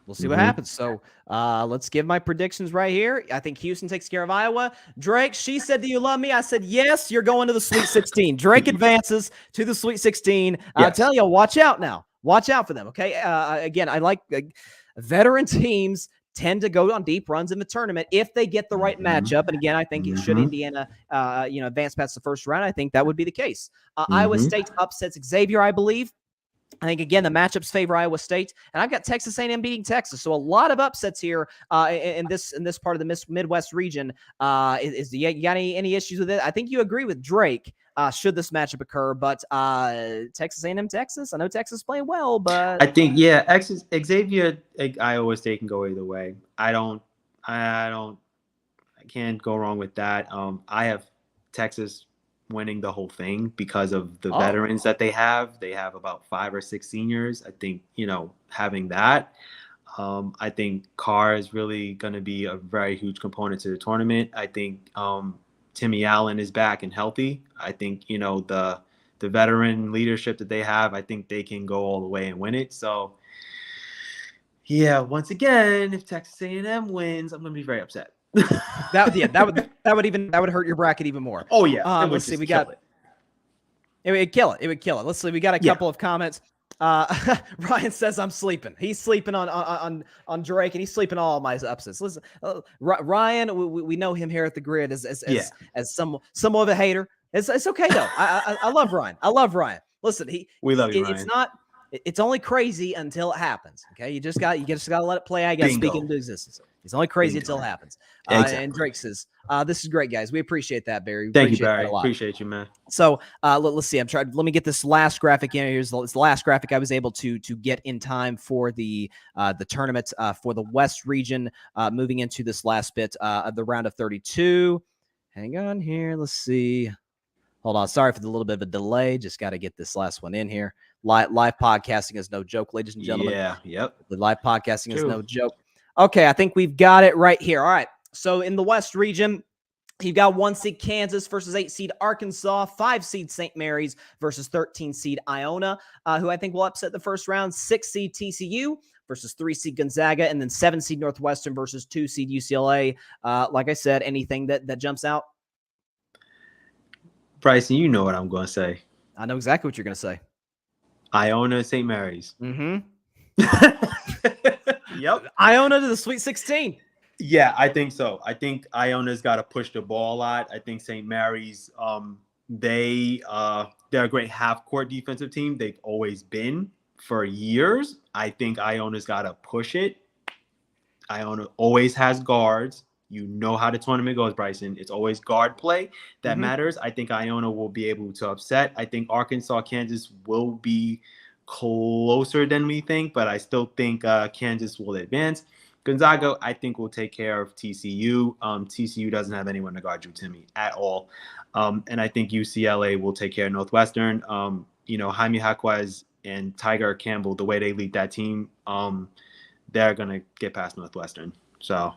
We'll see what happens. So let's give my predictions right here. I think Houston takes care of Iowa. Drake, she said, "Do you love me?" I said, "Yes, you're going to the Sweet 16." Drake advances to the Sweet 16. Yes. I'll tell you, watch out now. Watch out for them, okay? Again, I like veteran teams tend to go on deep runs in the tournament if they get the right matchup. And again, I think should Indiana, advance past the first round, I think that would be the case. Iowa State upsets Xavier, I believe. I think, again, the matchups favor Iowa State, and I've got Texas A&M beating Texas. So a lot of upsets here in this part of the Midwest region. You got any issues with it? I think you agree with Drake should this matchup occur, but Texas A&M, Texas. I know Texas is playing well, but I think Xavier, Iowa State can go either way. I can't go wrong with that. I have Texas winning the whole thing because of the veterans that they have. They have about 5 or 6 seniors. I think, having that, I think Carr is really going to be a very huge component to the tournament. I think Timmy Allen is back and healthy. I think, the veteran leadership that they have, I think they can go all the way and win it. So, yeah, once again, if Texas A&M wins, I'm going to be very upset. that would hurt your bracket even more. Oh yeah. Let's see. It would kill it. It would kill it. Let's see. We got a couple of comments. Ryan says I'm sleeping. He's sleeping on Drake, and he's sleeping on all my upsets. Listen, Ryan, we know him here at the Grid as some of a hater. It's okay though. I love Ryan. I love Ryan. Listen, we love you, Ryan. It's only crazy until it happens. Okay, you just got to let it play. I got to speak into existence. It's only crazy until it happens. Exactly. And Drake says, "This is great, guys. We appreciate that, Barry. Thank you, Barry. Appreciate you, man." So let's see. Let me get this last graphic in. Here's the last graphic I was able to get in time for the tournament for the West region. Moving into this last bit of the round of 32. Hang on here. Let's see. Hold on. Sorry for the little bit of a delay. Just got to get this last one in here. Live podcasting is no joke, ladies and gentlemen. Yeah, yep. The live podcasting is no joke. Okay, I think we've got it right here. All right. So in the West region, you've got 1 seed Kansas versus 8 seed Arkansas, 5 seed St. Mary's versus 13 seed Iona, who I think will upset the first round, 6 seed TCU versus 3 seed Gonzaga, and then 7 seed Northwestern versus 2 seed UCLA. Like I said, anything that jumps out? Bryson, you know what I'm going to say. I know exactly what you're going to say. Iona, St. Mary's. Yep. Iona to the Sweet 16. Yeah, I think so. I think Iona's got to push the ball a lot. I think St. Mary's, they're a great half-court defensive team. They've always been for years. I think Iona's got to push it. Iona always has guards. You know how the tournament goes, Bryson. It's always guard play that matters. I think Iona will be able to upset. I think Arkansas, Kansas will be closer than we think, but I still think Kansas will advance. Gonzaga, I think, will take care of TCU. TCU doesn't have anyone to guard you, Timmy, at all. And I think UCLA will take care of Northwestern. Jaime Jaquez and Tiger Campbell, the way they lead that team, they're going to get past Northwestern. So...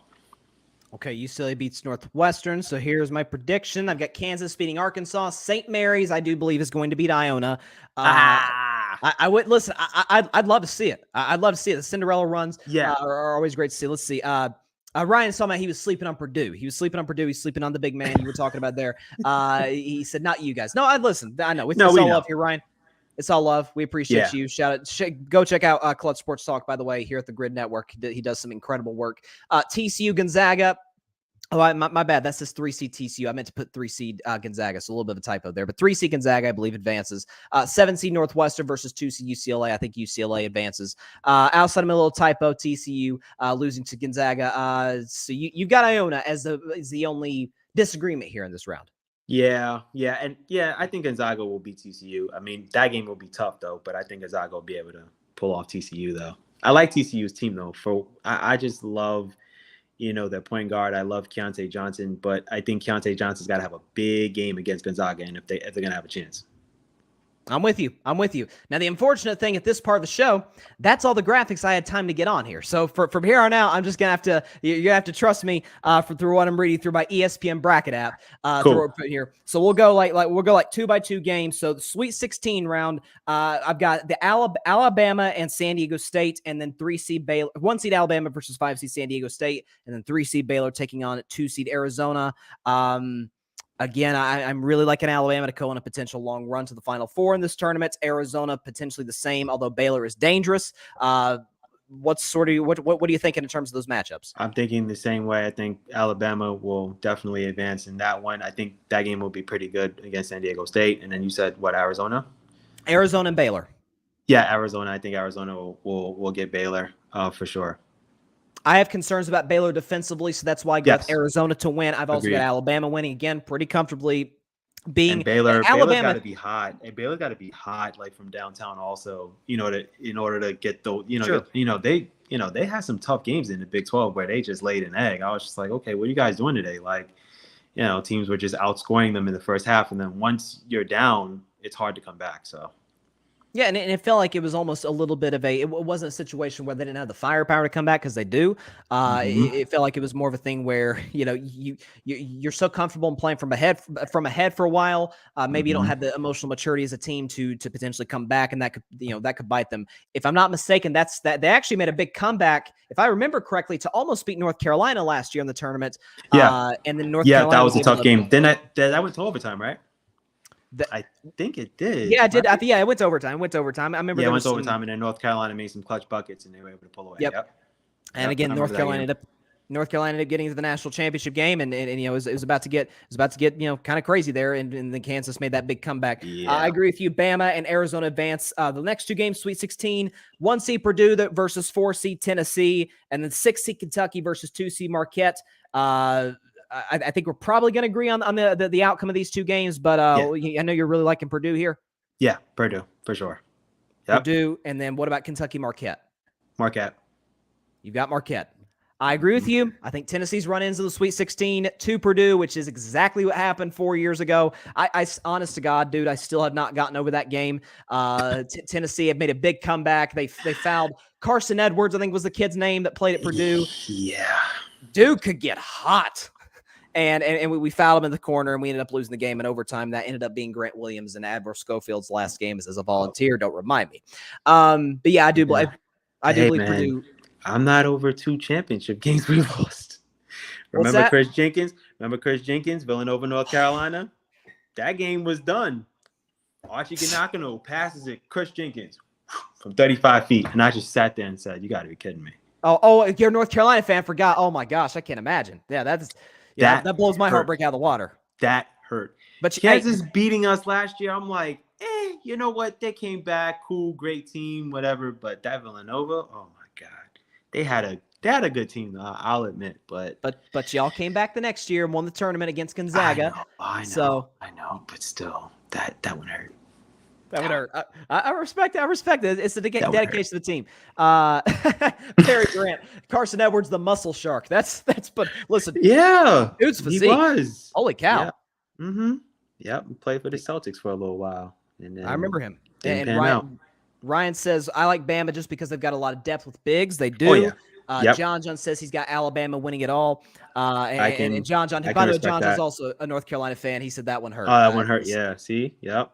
Okay, UCLA beats Northwestern. So here's my prediction. I've got Kansas beating Arkansas. St. Mary's, I do believe, is going to beat Iona. I would listen. I'd love to see it. I'd love to see it. The Cinderella runs are always great to see. Let's see. Ryan saw he was sleeping on Purdue. He's sleeping on the big man you were talking about there. He said, "Not you guys." No, listen. I know. It's all love here, Ryan. It's all love. We appreciate Yeah. you. Shout out. Go check out Clutch Sports Talk, by the way, here at the Grid Network. He does some incredible work. TCU Gonzaga. Oh, my bad. That's this 3-seed TCU. I meant to put 3-seed Gonzaga, so a little bit of a typo there. But 3-seed Gonzaga, I believe, advances. 7-seed Northwestern versus 2-seed UCLA. I think UCLA advances. Outside of a little typo, TCU losing to Gonzaga. So you've got Iona as the only disagreement here in this round. Yeah, and I think Gonzaga will beat TCU. I mean, that game will be tough though, but I think Gonzaga will be able to pull off TCU though. I like TCU's team though. I just love, their point guard. I love Keontae Johnson, but I think Keontae Johnson's got to have a big game against Gonzaga, and if they're gonna have a chance. I'm with you. Now, the unfortunate thing at this part of the show, that's all the graphics I had time to get on here. So from here on out, I'm just gonna have to you have to trust me through what I'm reading through my ESPN bracket app. Cool. Here. So we'll go like 2x2 games. So the Sweet 16 round, I've got the Alabama and San Diego State, and then 3-seed Baylor, 1-seed Alabama versus 5-seed San Diego State, and then 3-seed Baylor taking on 2-seed Arizona. Again, I'm really liking Alabama to go on a potential long run to the Final Four in this tournament. Arizona potentially the same, although Baylor is dangerous. What are you thinking in terms of those matchups? I'm thinking the same way. I think Alabama will definitely advance in that one. I think that game will be pretty good against San Diego State. And then you said what, Arizona? Arizona and Baylor. Yeah, Arizona. I think Arizona will get Baylor for sure. I have concerns about Baylor defensively, so that's why I got Arizona to win. I've also got Alabama winning again pretty comfortably. And Baylor's got to be hot. And Baylor got to be hot, like from downtown, also. In order to get the, they had some tough games in the Big 12 where they just laid an egg. I was just like, okay, what are you guys doing today? Like, teams were just outscoring them in the first half, and then once you're down, it's hard to come back. So. Yeah, and it felt like it was almost a little bit of it wasn't a situation where they didn't have the firepower to come back, because they do. It felt like it was more of a thing where, you're so comfortable in playing from ahead for a while. Maybe you don't have the emotional maturity as a team to potentially come back, and that could bite them. If I'm not mistaken, that they actually made a big comeback, if I remember correctly, to almost beat North Carolina last year in the tournament. Yeah. And then North Carolina. That was a tough game. Then that went to overtime, right? I think it did. Yeah, it did. It went to overtime. I remember. Yeah, it went to overtime, and then North Carolina made some clutch buckets, and they were able to pull away. Yep. And again, North Carolina ended up getting to the national championship game, and it was about to get kind of crazy there, and then Kansas made that big comeback. Yeah. I agree with you. Bama and Arizona advance. The next two games, Sweet 16, 1-seed Purdue versus 4-seed Tennessee, and then 6-seed Kentucky versus 2-seed Marquette. I think we're probably going to agree on the outcome of these two games, but I know you're really liking Purdue here. Yeah, Purdue for sure. Yep. Purdue, and then what about Kentucky Marquette? Marquette. You've got Marquette. I agree with you. I think Tennessee's run into the Sweet 16 to Purdue, which is exactly what happened 4 years ago. I honest to God, dude, I still have not gotten over that game. Tennessee had made a big comeback. They fouled Carson Edwards, I think was the kid's name that played at Purdue. Yeah. Dude could get hot. And we fouled him in the corner, and we ended up losing the game in overtime. That ended up being Grant Williams and Admiral Schofield's last game as a volunteer. Don't remind me. But yeah, I do believe Purdue. I'm not over 2 championship games we lost. Remember Chris Jenkins? Villanova, North Carolina? That game was done. Archie Ganakino passes it, Chris Jenkins, from 35 feet. And I just sat there and said, you got to be kidding me. Oh, if you're a North Carolina fan, forgot. Oh, my gosh, I can't imagine. Yeah, that blows my heartbreak out of the water. That hurt. But Kansas beating us last year, I'm like, you know what? They came back, cool, great team, whatever. But that Villanova, oh my God, they had a good team, though, I'll admit. But y'all came back the next year and won the tournament against Gonzaga. I know, but still, that one hurt. That would hurt. I respect it. It's the dedication to the team. Perry Grant, Carson Edwards, the muscle shark. That's. But listen, yeah, dude's physique. He was. Holy cow. Yeah. Mm-hmm. Yep. He played for the Celtics for a little while, and then I remember him. And Ryan says I like Bama just because they've got a lot of depth with bigs. They do. Oh, yeah. John says he's got Alabama winning it all. And John, by the way, John is also a North Carolina fan. He said that one hurt. Oh, that one hurt. Yeah. See. Yep.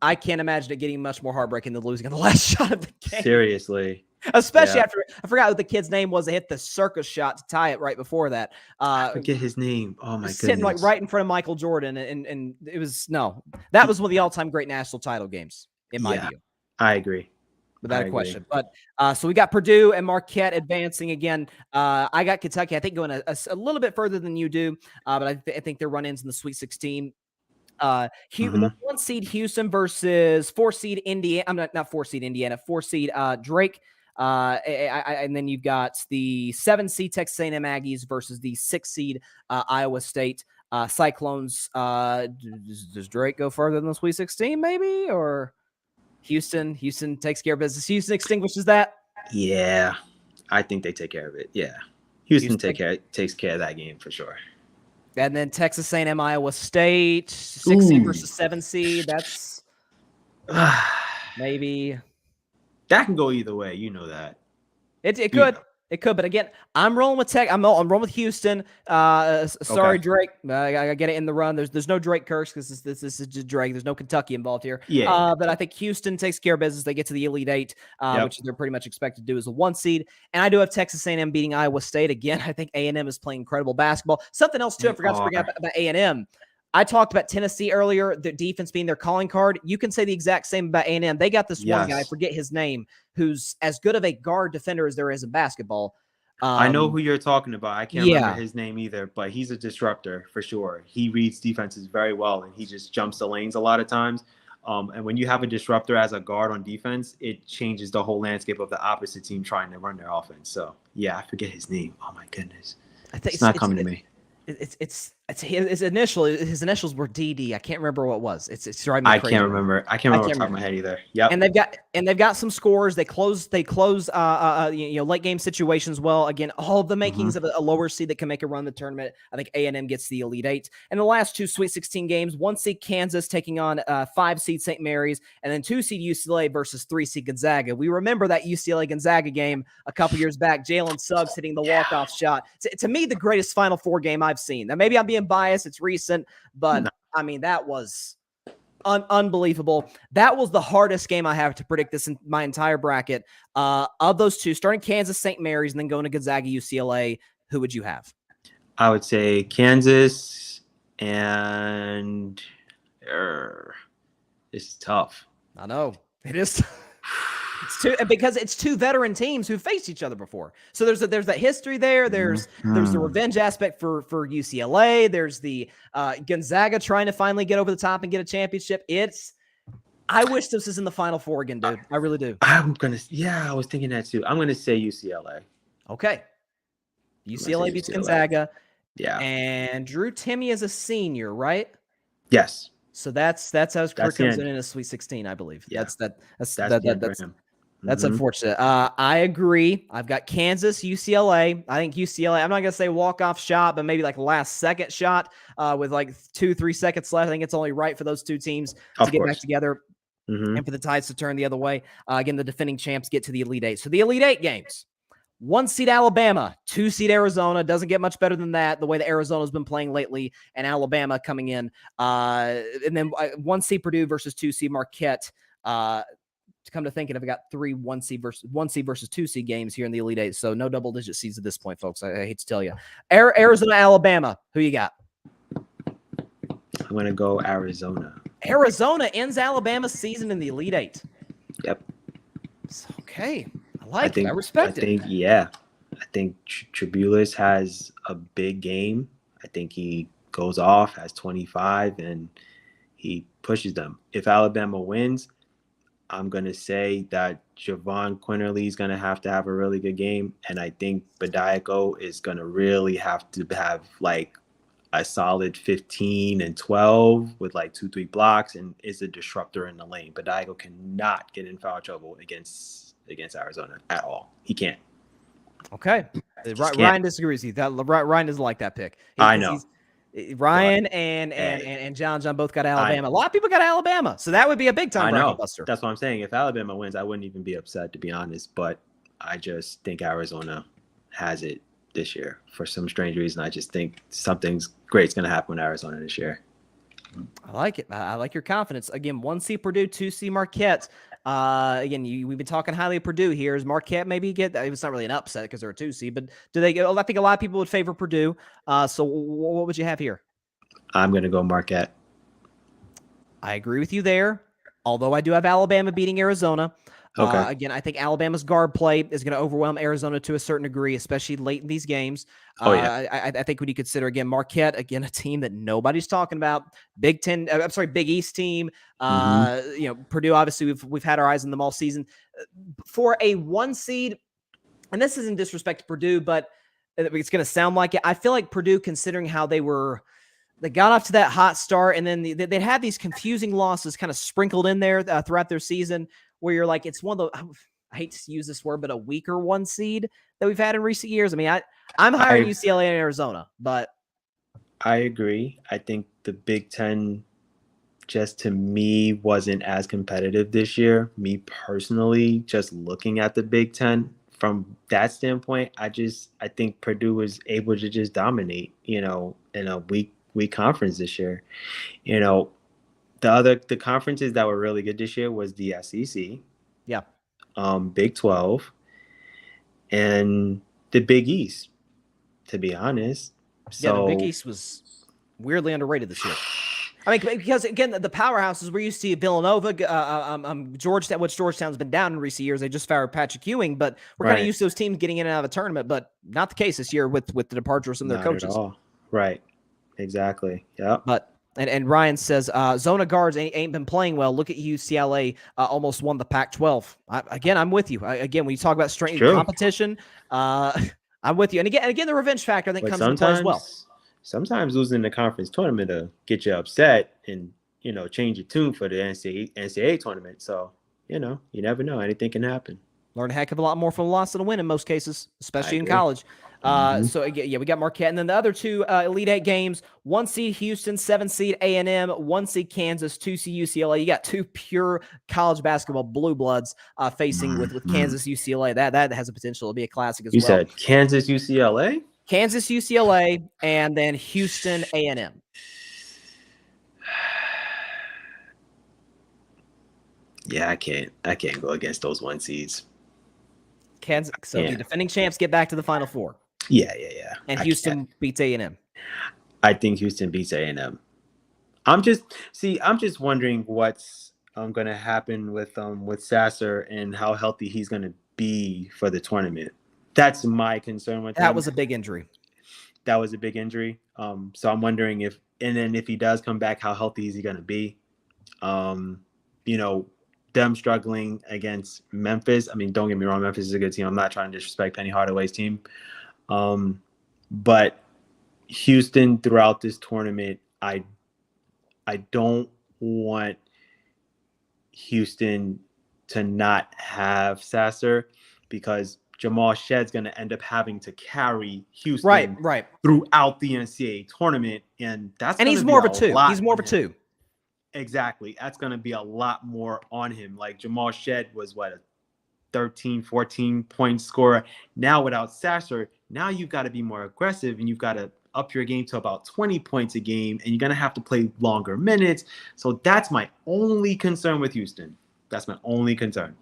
I can't imagine it getting much more heartbreaking than losing in the last shot of the game. Seriously. Especially after I forgot what the kid's name was. They hit the circus shot to tie it right before that. I forget his name. Oh my goodness. Sitting like right in front of Michael Jordan, and it was that was one of the all-time great national title games. in my view. I agree. Without a question. But so we got Purdue and Marquette advancing again. I got Kentucky, I think, going a little bit further than you do, but I think their run-ins in the Sweet 16. One seed Houston versus 4 seed Indiana. I'm not 4 seed Indiana, 4 seed Drake. And then you've got the 7 seed Texas A&M Aggies versus the 6 seed Iowa State Cyclones. Does Drake go further than the Sweet 16 maybe, or Houston takes care of business? Houston extinguishes that? Yeah, I think they take care of it. Yeah. Houston takes care of that game for sure. And then Texas A&M Iowa State, 6 seed versus 7 seed. That's maybe that can go either way. You know that. It could. Yeah. It could, but again, I'm rolling with Tech. I'm rolling with Houston. Sorry, okay. Drake. I get it in the run. There's no Drake curse because this is just Drake. There's no Kentucky involved here. Yeah. But I think Houston takes care of business. They get to the Elite Eight, which they're pretty much expected to do as a 1 seed. And I do have Texas A&M beating Iowa State again. I think A&M is playing incredible basketball. Something else too. I forgot to bring up about A&M. I talked about Tennessee earlier, their defense being their calling card. You can say the exact same about A&M. They got this one guy, I forget his name, who's as good of a guard defender as there is in basketball. I know who you're talking about. I can't remember his name either, but he's a disruptor for sure. He reads defenses very well, and he just jumps the lanes a lot of times. And when you have a disruptor as a guard on defense, it changes the whole landscape of the opposite team trying to run their offense. So, yeah, I forget his name. Oh, my goodness. It's not coming to me. It's his initials were DD. I can't remember what it was. It's driving me crazy. I can't remember off the top of my head either. Yeah. And they've got some scores. They close late game situations well. Again, all of the makings of a lower seed that can make a run in the tournament. I think A&M gets the Elite Eight. And the last 2 Sweet 16 games, 1 seed Kansas taking on 5 seed St. Mary's, and then 2 seed UCLA versus 3 seed Gonzaga. We remember that UCLA Gonzaga game a couple years back. Jalen Suggs hitting the walk-off shot. To me, the greatest Final Four game I've seen. Now, maybe I'm being biased. It's recent, but I mean, that was unbelievable. That was the hardest game I have to predict this in my entire bracket. Of those 2, starting Kansas, St. Mary's, and then going to Gonzaga, UCLA, who would you have? I would say Kansas, and this is tough. I know. It is. Because it's 2 veteran teams who faced each other before. So there's that history there. There's the revenge aspect for UCLA. There's the Gonzaga trying to finally get over the top and get a championship. I wish this was in the Final Four again, dude. I really do. I was thinking that too. I'm going to say UCLA. Okay. UCLA beats Gonzaga. Yeah. And Drew Timme is a senior, right? Yes. So that's how his career comes in a Sweet 16, I believe. Yeah. That's unfortunate. I agree. I've got Kansas, UCLA. I think UCLA, I'm not going to say walk-off shot, but maybe like last second shot with like 2-3 seconds left. I think it's only right for those 2 teams to get back together and for the tides to turn the other way. Again, the defending champs get to the Elite Eight. So the Elite Eight games. 1 seed Alabama, 2 seed Arizona. Doesn't get much better than that, the way that Arizona's been playing lately, and Alabama coming in. And then 1 seed Purdue versus 2 seed Marquette. To come to think of it, I've got 3 1 seed versus 2 seed games here in the Elite Eight. So no double-digit seeds at this point, folks. I hate to tell you. Arizona, Alabama. Who you got? I'm going to go Arizona. Arizona ends Alabama's season in the Elite Eight. Yep. Okay. I respect it. I think Tribulus has a big game. I think he goes off, has 25, and he pushes them. If Alabama wins, I'm going to say that Javon Quinterly is going to have a really good game, and I think Bediako is going to really have to have like a solid 15 and 12 with like 2-3 blocks, and is a disruptor in the lane. Bediako cannot get in foul trouble against Arizona at all. He can't. Okay. Ryan disagrees with you. Ryan doesn't like that pick. I know. Ryan and John both got Alabama. A lot of people got Alabama. So that would be a big time bracket buster. That's what I'm saying. If Alabama wins, I wouldn't even be upset, to be honest. But I just think Arizona has it this year. For some strange reason, I just think something's great's going to happen with Arizona this year. I like it. I like your confidence. Again, 1 seed Purdue, 2 seed Marquette. Again, we've been talking highly of Purdue here. Is Marquette maybe get? It's not really an upset because they're a 2 seed, but do they get? I think a lot of people would favor Purdue. So what would you have here? I'm going to go Marquette. I agree with you there. although I do have Alabama beating Arizona. Okay. Again, I think Alabama's guard play is going to overwhelm Arizona to a certain degree, especially late in these games. Oh yeah. I think when you consider, again, Marquette, again, a team that nobody's talking about, Big East team. Purdue, obviously, we've had our eyes on them all season. For a 1 seed, and this isn't disrespect to Purdue, but it's going to sound like it. I feel like Purdue, considering how they got off to that hot start, and then they'd had these confusing losses kind of sprinkled in there throughout their season, where you're like, it's one of the, I hate to use this word, but a weaker 1 seed that we've had in recent years. I mean, I'm higher than UCLA and Arizona, but I agree. I think the Big Ten, just to me, wasn't as competitive this year. Me personally, just looking at the Big Ten from that standpoint, I think Purdue was able to just dominate, in a weak conference this year. The conferences that were really good this year was the SEC, yeah, Big 12, and the Big East, to be honest. So the Big East was weirdly underrated this year. I mean, because again, the powerhouses we're used to Villanova, Georgetown, which Georgetown's been down in recent years. They just fired Patrick Ewing, but we're kind of used to those teams getting in and out of the tournament. But not the case this year with the departure of some of their coaches. Not at all. Right. Exactly. Yeah. But and Ryan says Zona guards ain't been playing well. Look at UCLA, almost won the Pac-12. I'm with you. Again, when you talk about strength and competition, I'm with you. And again, the revenge factor I think comes into play as well. Sometimes losing the conference tournament to get you upset and change your tune for the NCAA tournament. So you never know. Anything can happen. Learn a heck of a lot more from a loss than a win in most cases, especially in college. So we got Marquette, and then the other two Elite Eight games: 1 seed Houston, 7 seed A&M, 1 seed Kansas, 2 seed UCLA. You got 2 pure college basketball blue bloods facing with Kansas UCLA. That has a potential to be a classic as well. You said Kansas UCLA, Kansas UCLA, and then Houston A&M. Yeah, I can't go against those 1 seeds. Kansas. So the defending champs get back to the Final Four. Yeah. And Houston beats A&M. I think Houston beats A&M. I'm just wondering what's going to happen with Sasser and how healthy he's going to be for the tournament. That's my concern with him. That was a big injury. That was a big injury. So I'm wondering if he does come back, how healthy is he going to be? Them struggling against Memphis. I mean, don't get me wrong, Memphis is a good team. I'm not trying to disrespect Penny Hardaway's team. But Houston throughout this tournament, I don't want Houston to not have Sasser, because Jamell Shedd's going to end up having to carry Houston right throughout the NCAA tournament, and he's more of a 2. He's more of a 2. Exactly. That's going to be a lot more on him. Like Jamell Shedd was a 13, 14 point scorer. Now without Sasser, now you've got to be more aggressive and you've got to up your game to about 20 points a game, and you're going to have to play longer minutes. So that's my only concern with Houston. That's my only concern.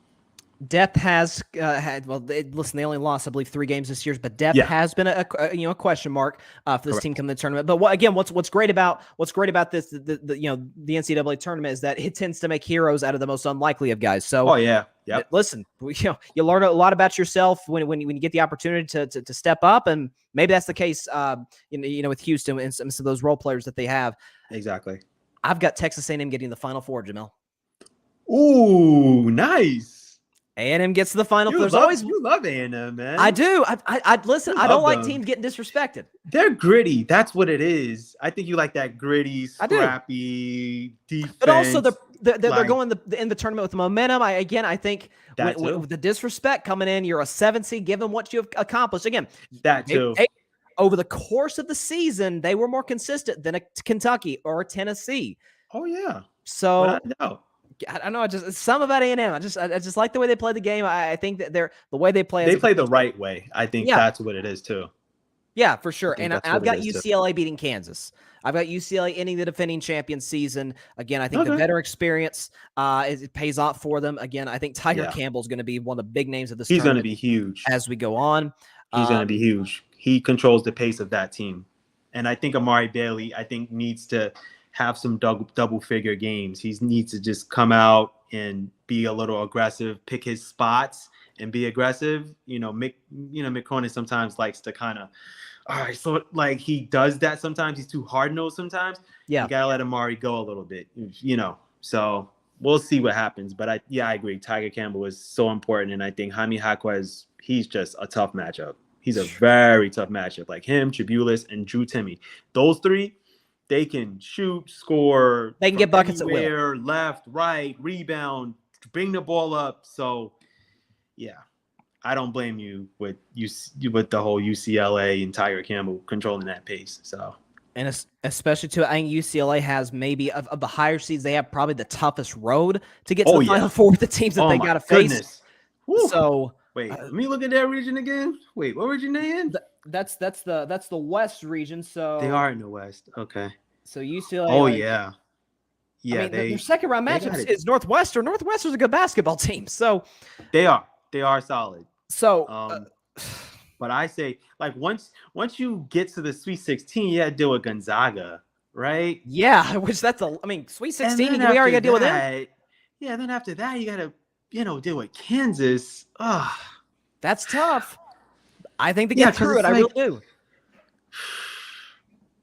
Depth has listen, they only lost, I believe, 3 games this year, but depth has been a question mark for this team coming to the tournament. But what's great about this, the NCAA tournament, is that it tends to make heroes out of the most unlikely of guys. So listen, you learn a lot about yourself when you get the opportunity to step up, and maybe that's the case with Houston and some of those role players that they have. Exactly. I've got Texas A&M getting the Final Four, Jamell. Ooh, nice. A&M gets to the Final Four. You love A&M, man. I do. I listen. I don't like teams getting disrespected. They're gritty. That's what it is. I think you like that gritty, scrappy defense. But also they're going in the tournament with the momentum. I think with the disrespect coming in, you're a 7 seed. Given what you've accomplished, again, that too. Over the course of the season, they were more consistent than a Kentucky or a Tennessee. Oh yeah. So I don't know. It's something about A&M. I just like the way they play the game. I think that the way they play. They play the right way. I think that's what it is too. Yeah, for sure. And I've got UCLA beating Kansas. I've got UCLA ending the defending champion season. Again, I think the veteran experience it pays off for them. Again, I think Tiger Campbell's going to be one of the big names of this. He's going to be huge as we go on. He's going to be huge. He controls the pace of that team, and I think Amari Bailey, needs to have some double figure games. He needs to just come out and be a little aggressive, pick his spots and be aggressive. Mick Cronin sometimes likes to kind of, all right, so like he does that sometimes. He's too hard-nosed sometimes. Yeah. You got to let Amari go a little bit, So we'll see what happens. But I agree. Tiger Campbell is so important. And I think Jaime Jaquez, he's just a tough matchup. He's a very tough matchup. Like him, Tribulus, and Drew Timme. Those three, they can shoot, score. They can get buckets anywhere, at will. left, right, rebound, bring the ball up. So, yeah. I don't blame you with the whole UCLA and Tiger Campbell controlling that pace. So, and especially too, I think UCLA has maybe of the higher seeds, they have probably the toughest road to get to the Final Four with the teams that they got to face. So, wait, let me look at that region again. Wait, what region they in? That's the West region. So they are in the West. Okay. So UCLA. Oh yeah. Yeah, I mean, their second round matchup is Northwestern. Northwestern's a good basketball team. So they are solid. So, but I say, like, once you get to the Sweet 16, you got to deal with Gonzaga, right? Yeah, which Sweet 16, we already got to deal with them. Yeah, then after that, you got to, deal with Kansas. That's tough. I think they get through it. I really do.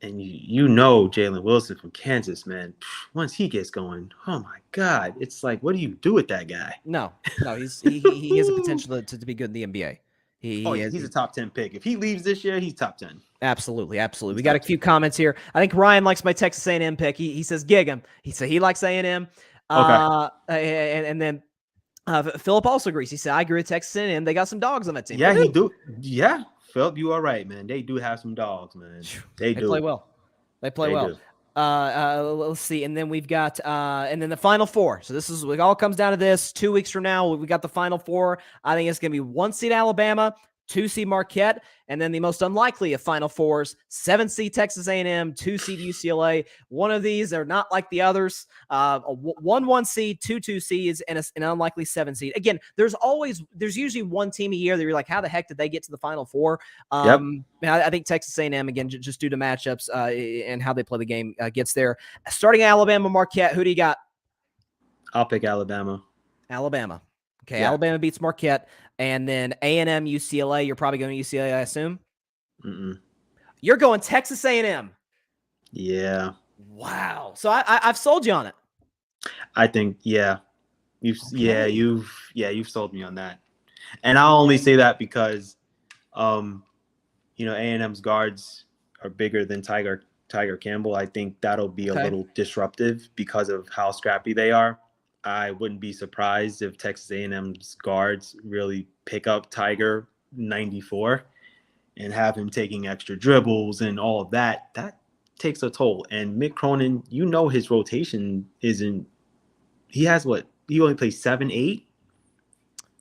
And Jalen Wilson from Kansas, man, once he gets going, oh my God, it's like, what do you do with that guy? No, he has a potential to be good in the NBA. He's a top 10 pick. If he leaves this year, he's top 10. Absolutely. We got a few comments here. I think Ryan likes my Texas A&M pick. He says gig him. He said he likes A&M. Okay. And then Philip also agrees. He said, I agree with Texas A&M. They got some dogs on that team. Yeah, he do. Yeah. Philip, you are right, man. They do have some dogs, man. They play well. They play well. Let's see. And then we've got and then the Final Four. So it all comes down to this. 2 weeks from now, we got the Final Four. I think it's going to be 1 seed Alabama, 2 seed Marquette, and then the most unlikely of Final Fours, 7 seed Texas A&M, 2 seed UCLA. One of these are not like the others. 1 seed, 2 seeds, and an unlikely 7 seed. Again, there's usually one team a year that you're like, how the heck did they get to the Final Four? I think Texas A&M, again, just due to matchups and how they play the game, gets there. Starting Alabama, Marquette, who do you got? I'll pick Alabama. Okay, yeah. Alabama beats Marquette. And then A&M, UCLA. You're probably going to UCLA, I assume? Mm-mm. You're going Texas A&M. Yeah. Wow. So I've sold you on it. I think, yeah. You've sold me on that. And I'll only say that because, A&M's guards are bigger than Tiger Campbell. I think that'll be a little disruptive because of how scrappy they are. I wouldn't be surprised if Texas A&M's guards really pick up Tiger 94 and have him taking extra dribbles and all of that. That takes a toll. And Mick Cronin, his rotation isn't – he only plays 7, 8?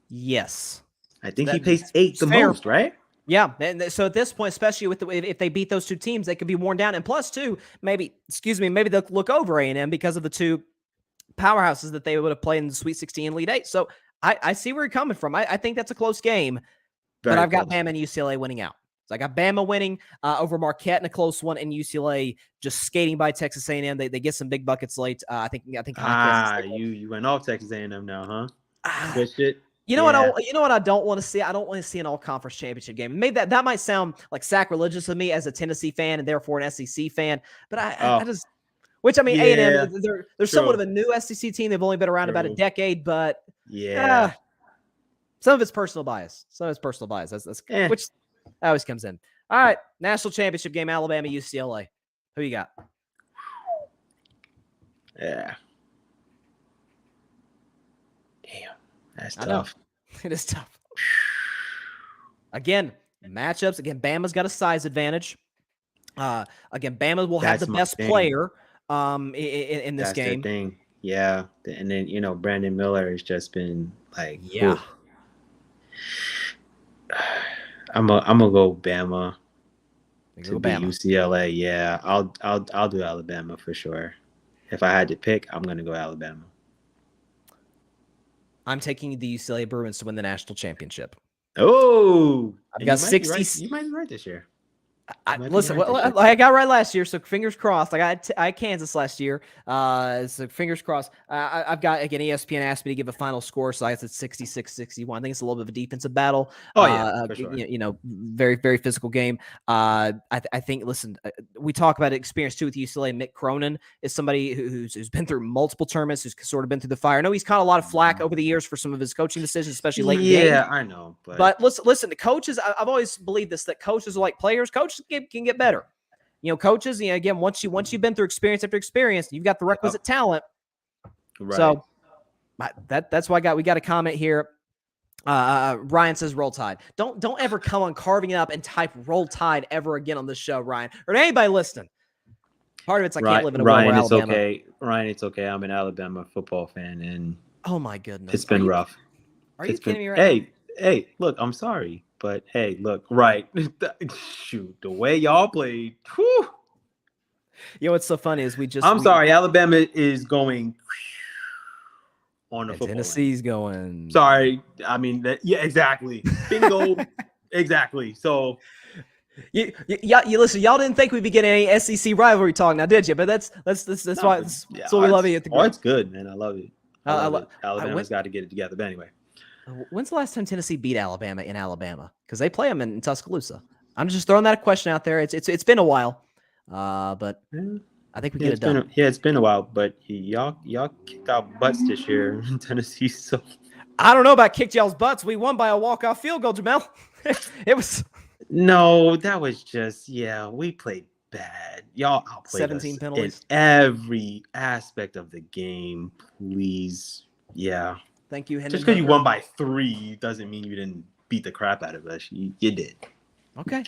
Yes. I think he plays 8 the most, right? Yeah, and so at this point, especially if they beat those two teams, they could be worn down. And plus, too, maybe they'll look over A&M because of the two powerhouses that they would have played in the Sweet 16 Elite 8. So I see where you're coming from. I think that's a close game, but I've got Bama and UCLA winning out. So I got Bama winning over Marquette in a close one, and UCLA just skating by Texas A&M. They get some big buckets late. I think. You went off Texas A&M now, huh? Switched it. You know what I don't want to see? I don't want to see an all-conference championship game. Maybe that might sound like sacrilegious of me as a Tennessee fan and therefore an SEC fan, but I just. Which, I mean, A&M, they're somewhat of a new SEC team. They've only been around about a decade, but some of it's personal bias. That's which always comes in. All right, national championship game, Alabama, UCLA. Who you got? Yeah. Damn, that's tough. It is tough. Again, matchups. Again, Bama's got a size advantage. Again, Bama will have the best player. In this game. That's their thing. Yeah. And then, Brandon Miller has just been like, yeah. I'm gonna go Bama to beat UCLA. Yeah. I'll do Alabama for sure. If I had to pick, I'm gonna go Alabama. I'm taking the UCLA Bruins to win the national championship. Oh, I've got 60. You might be right this year. Listen, I got right last year, so fingers crossed. I had Kansas last year, so fingers crossed. I've got, again, ESPN asked me to give a final score, so I said 66-61. I think it's a little bit of a defensive battle. Oh, yeah, for sure. Very, very physical game. I think, listen, we talk about experience, too, with UCLA. Mick Cronin is somebody who's been through multiple tournaments, who's sort of been through the fire. I know he's caught a lot of flack over the years for some of his coaching decisions, especially late in games. Yeah, I know. But listen, the coaches, I've always believed this, that coaches are like players. Coaches can get better. Coaches, again, once you've been through experience after experience, you've got the requisite talent. Right. So that's why we got a comment here. Ryan says Roll Tide. Don't ever come on Carving It Up and type Roll Tide ever again on this show, Ryan, or to anybody listening. Part of it's I can't live in a world where Alabama. Okay. Ryan, it's okay. I'm an Alabama football fan, and oh my goodness, it's been rough. Are you kidding me right now? Hey, look, I'm sorry, but hey, look, right. Shoot, the way y'all played. Whew. What's so funny is I'm sorry, Alabama is going on the football. Tennessee's going. Sorry. I mean, exactly. Bingo. Exactly. So you listen, y'all didn't think we'd be getting any SEC rivalry talk now, did you? But that's why we love it at the group. Oh, it's good, man. I love it. Alabama's got to get it together. But anyway. When's the last time Tennessee beat Alabama in Alabama? Because they play them in Tuscaloosa. I'm just throwing that question out there. It's been a while, but I think we get it done. It's been a while, but y'all kicked our butts this year in Tennessee. So I don't know about kicked y'all's butts. We won by a walk-off field goal, Jamell. It was that was just we played bad. Y'all outplayed 17 us penalties in every aspect of the game. Please, Thank you, Henry. Just because you won by 3 doesn't mean you didn't beat the crap out of us. You did. Okay.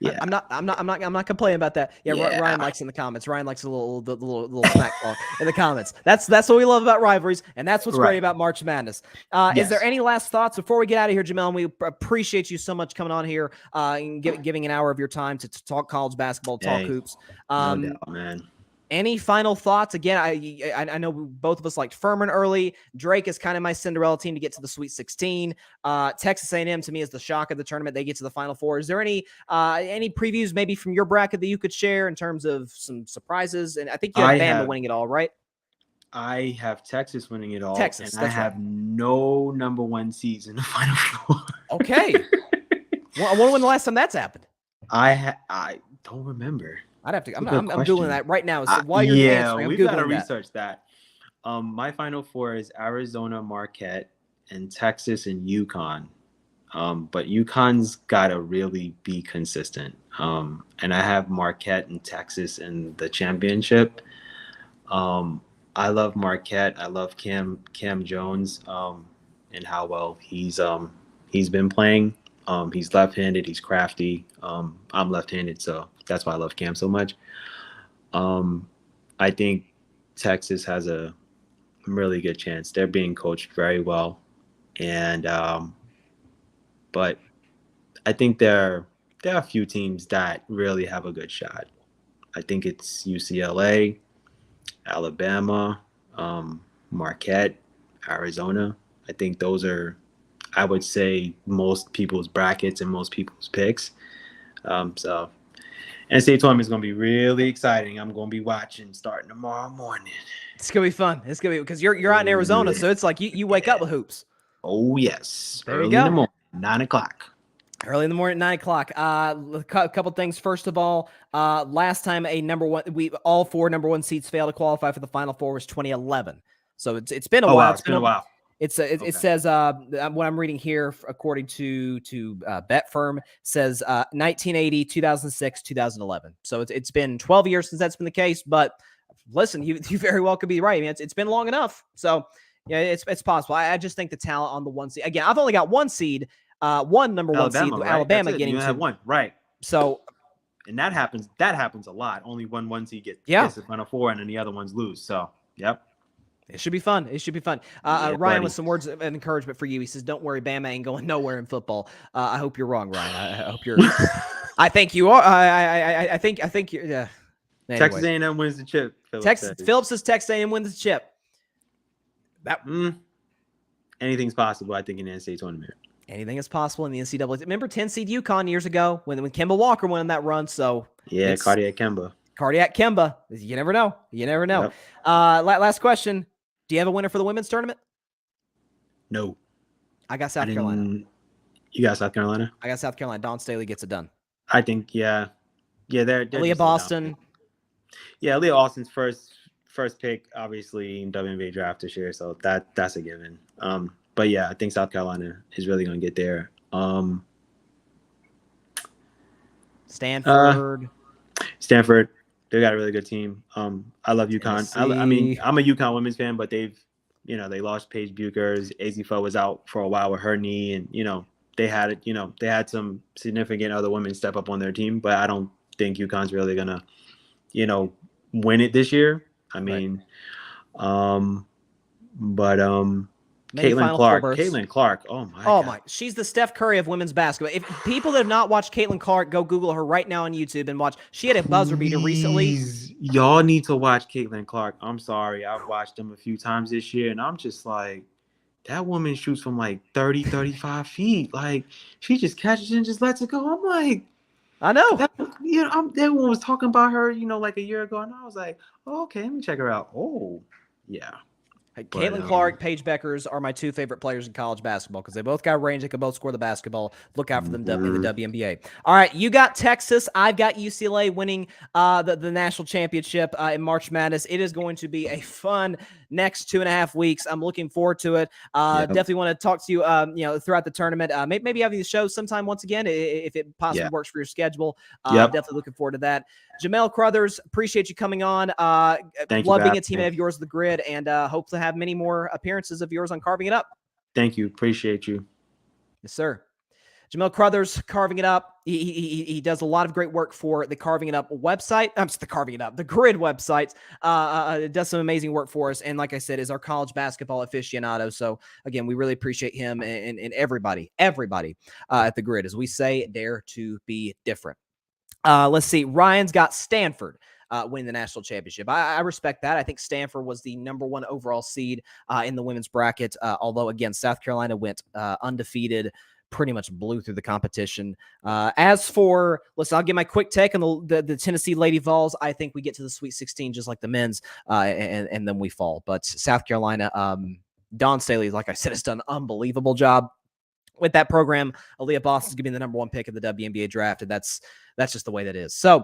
I'm not complaining about that. Ryan likes in the comments. Ryan likes the little smack talk in the comments. That's what we love about rivalries, and that's what's great about March Madness. Yes. Is there any last thoughts before we get out of here, Jamell? And we appreciate you so much coming on here and giving an hour of your time to talk college basketball, talk hoops. No doubt, man. Any final thoughts? Again, I know both of us liked Furman early. Drake is kind of my Cinderella team to get to the Sweet 16. Texas A&M to me is the shock of the tournament. They get to the Final Four. Is there any previews maybe from your bracket that you could share in terms of some surprises? And I think you have Bama winning it all, right? I have Texas winning it all. Texas, and I have no number 1 seeds in the Final Four. Okay. Well, I wonder when the last time that's happened. I don't remember. I'd have to. I'm Googling that right now. So while you're answering, we've got to research that. My Final Four is Arizona, Marquette, and Texas and UConn. But UConn's got to really be consistent. And I have Marquette and Texas in the championship. I love Marquette. I love Cam Jones and how well he's been playing. He's left-handed. He's crafty. I'm left-handed, so that's why I love Cam so much. I think Texas has a really good chance. They're being coached very well, and but I think there are a few teams that really have a good shot. I think it's UCLA, Alabama, Marquette, Arizona. I think those are, I would say, most people's brackets and most people's picks. So NCAA Tournament is going to be really exciting. I'm going to be watching starting tomorrow morning. It's going to be fun. It's going to be because you're out in Arizona, so it's like you wake up with hoops. Oh, yes. There you go. In the morning, 9 o'clock. Early in the morning, 9 o'clock. A couple things. First of all, last time all 4 number 1 seeds failed to qualify for the Final Four was 2011. So it's been a while. Wow, it's been a while. It says what I'm reading here, according to Bet Firm, says 1980, 2006, 2011. So it's been 12 years since that's been the case. But listen, you very well could be right. I mean, it's been long enough. So yeah, it's possible. I just think the talent on the 1 seed. Again, I've only got 1 seed, one number 1 seed, right? Alabama getting you have 1, right? So. And that happens a lot. Only 1 seed gets the Final Four, and then the other ones lose. So yep. It should be fun. Ryan, buddy, with some words of encouragement for you. He says, "Don't worry, Bama ain't going nowhere in football." I hope you're wrong, Ryan. I hope you're. I think you are. I think you're. Yeah. Anyways. Texas A&M wins the chip. Phillips says Texas A&M wins the chip. Anything's possible, I think, in the NCAA tournament. Anything is possible in the NCAA. Remember 10 seed UConn years ago when Kemba Walker went on that run? So Yeah, cardiac Kemba. Cardiac Kemba. You never know. You never know. Yep. Last question. Do you have a winner for the women's tournament? No. I got South Carolina. You got South Carolina? I got South Carolina. Dawn Staley gets it done. I think, yeah. Yeah, they're Leah Boston. Yeah, Leah Austin's first pick, obviously, in WNBA draft this year, so that's a given. But yeah, I think South Carolina is really going to get there. Stanford, they got a really good team. I love UConn. I mean, I'm a UConn women's fan, but they lost Paige Buchers. Azifo was out for a while with her knee, and they had some significant other women step up on their team, but I don't think UConn's really gonna win it this year. I mean, Caitlin Clark. Oh my! She's the Steph Curry of women's basketball. If people that have not watched Caitlin Clark, go Google her right now on YouTube and watch. She had a buzzer beater recently. Y'all need to watch Caitlin Clark. I'm sorry, I've watched them a few times this year, and I'm just like, that woman shoots from like 30, 35 feet. Like, she just catches and just lets it go. I'm like, I know. Everyone was talking about her, like a year ago, and I was like, oh, okay, let me check her out. Oh, yeah. Caitlin Clark, Paige Buchers are my two favorite players in college basketball because they both got range. They can both score the basketball. Look out for them in the WNBA. All right, you got Texas. I've got UCLA winning the national championship in March Madness. It is going to be a fun next 2.5 weeks. I'm looking forward to it. Definitely want to talk to you, throughout the tournament. Maybe having the show sometime once again if it possibly works for your schedule. Definitely looking forward to that. Jamell Crouthers, appreciate you coming on. Love being a teammate of yours, The Grid, and hope to have many more appearances of yours on Carving It Up. Thank you. Appreciate you. Yes, sir. Jamell Crouthers, Carving It Up. He does a lot of great work for the Carving It Up website. The Grid website. Does some amazing work for us. And like I said, is our college basketball aficionado. So again, we really appreciate him and everybody at the Grid. As we say, dare to be different. Let's see. Ryan's got Stanford win the national championship. I respect that. I think Stanford was the #1 overall seed in the women's bracket. Although, again, South Carolina went undefeated, pretty much blew through the competition. As for, listen, I'll give my quick take on the Tennessee Lady Vols. I think we get to the Sweet 16 just like the men's, and then we fall. But South Carolina, Dawn Staley, like I said, has done an unbelievable job with that program. Aaliyah Boston's going to be the #1 pick of the WNBA draft, and that's just the way that is. So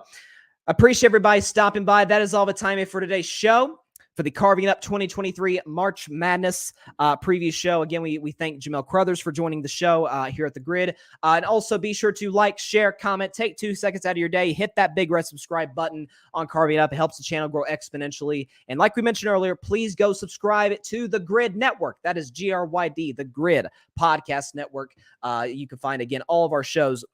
appreciate everybody stopping by. That is all the time for today's show. For the Carving It Up 2023 March Madness preview show. Again, we thank Jamell Crouthers for joining the show here at the Grid. And also be sure to like, share, comment, take 2 seconds out of your day, hit that big red subscribe button on Carving It Up. It helps the channel grow exponentially. And like we mentioned earlier, please go subscribe to the Grid Network. That is GRYD, the Grid Podcast Network. You can find, again, all of our shows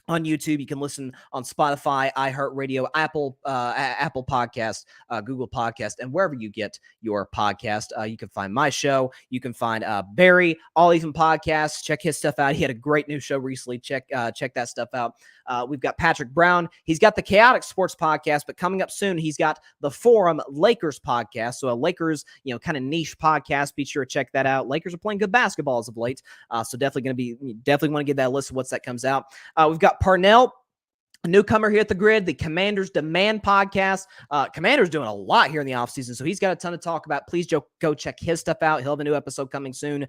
on YouTube. You can listen on Spotify, iHeartRadio, Apple Podcast, Google Podcast, and wherever you get your podcast. You can find my show. You can find Barry, All Even Podcasts. Check his stuff out. He had a great new show recently. Check that stuff out. We've got Patrick Brown. He's got the Chaotic Sports Podcast, but coming up soon, he's got the Forum Lakers Podcast. So a Lakers, kind of niche podcast. Be sure to check that out. Lakers are playing good basketball as of late. So definitely want to give that a listen once that comes out. We've got Parnell, a newcomer here at the Grid, the Commanders Demand Podcast. Commanders doing a lot here in the offseason, so he's got a ton to talk about. Please go check his stuff out. He'll have a new episode coming soon.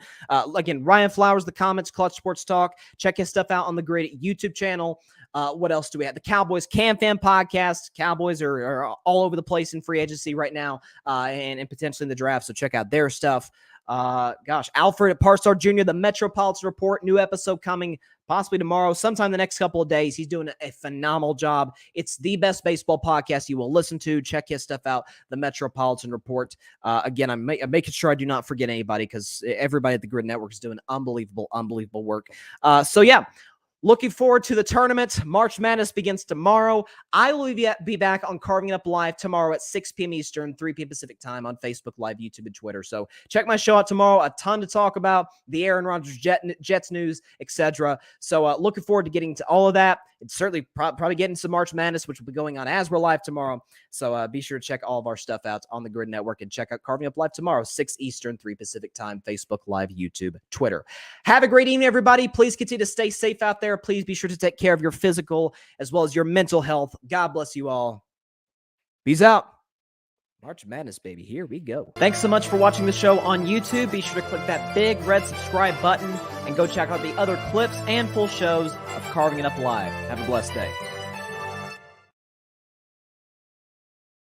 Again, Ryan Flowers, The Comments, Clutch Sports Talk. Check his stuff out on the Grid YouTube channel. What else do we have? The Cowboys Can Fan Podcast. Cowboys are all over the place in free agency right now and potentially in the draft, so check out their stuff. Alfred at Parstar Jr., the Metropolitan Report, new episode coming possibly tomorrow, sometime the next couple of days. He's doing a phenomenal job. It's the best baseball podcast you will listen to. Check his stuff out, the Metropolitan Report. Again, I'm making sure I do not forget anybody because everybody at the Grid Network is doing unbelievable work. So yeah, Looking forward to the tournament. March Madness begins tomorrow. I will be back on Carving It Up Live tomorrow at 6 p.m. Eastern, 3 p.m. Pacific time on Facebook Live, YouTube, and Twitter. So check my show out tomorrow. A ton to talk about, the Aaron Rodgers Jets news, etc. So looking forward to getting to all of that. It's certainly probably getting some March Madness, which will be going on as we're live tomorrow. So be sure to check all of our stuff out on the Grid Network and check out Carving Up Live tomorrow, 6 Eastern, 3 Pacific time, Facebook Live, YouTube, Twitter. Have a great evening, everybody. Please continue to stay safe out there. Please be sure to take care of your physical as well as your mental health. God bless you all. Peace out. March Madness, baby. Here we go. Thanks so much for watching the show on YouTube. Be sure to click that big red subscribe button and go check out the other clips and full shows of Carving It Up Live. Have a blessed day.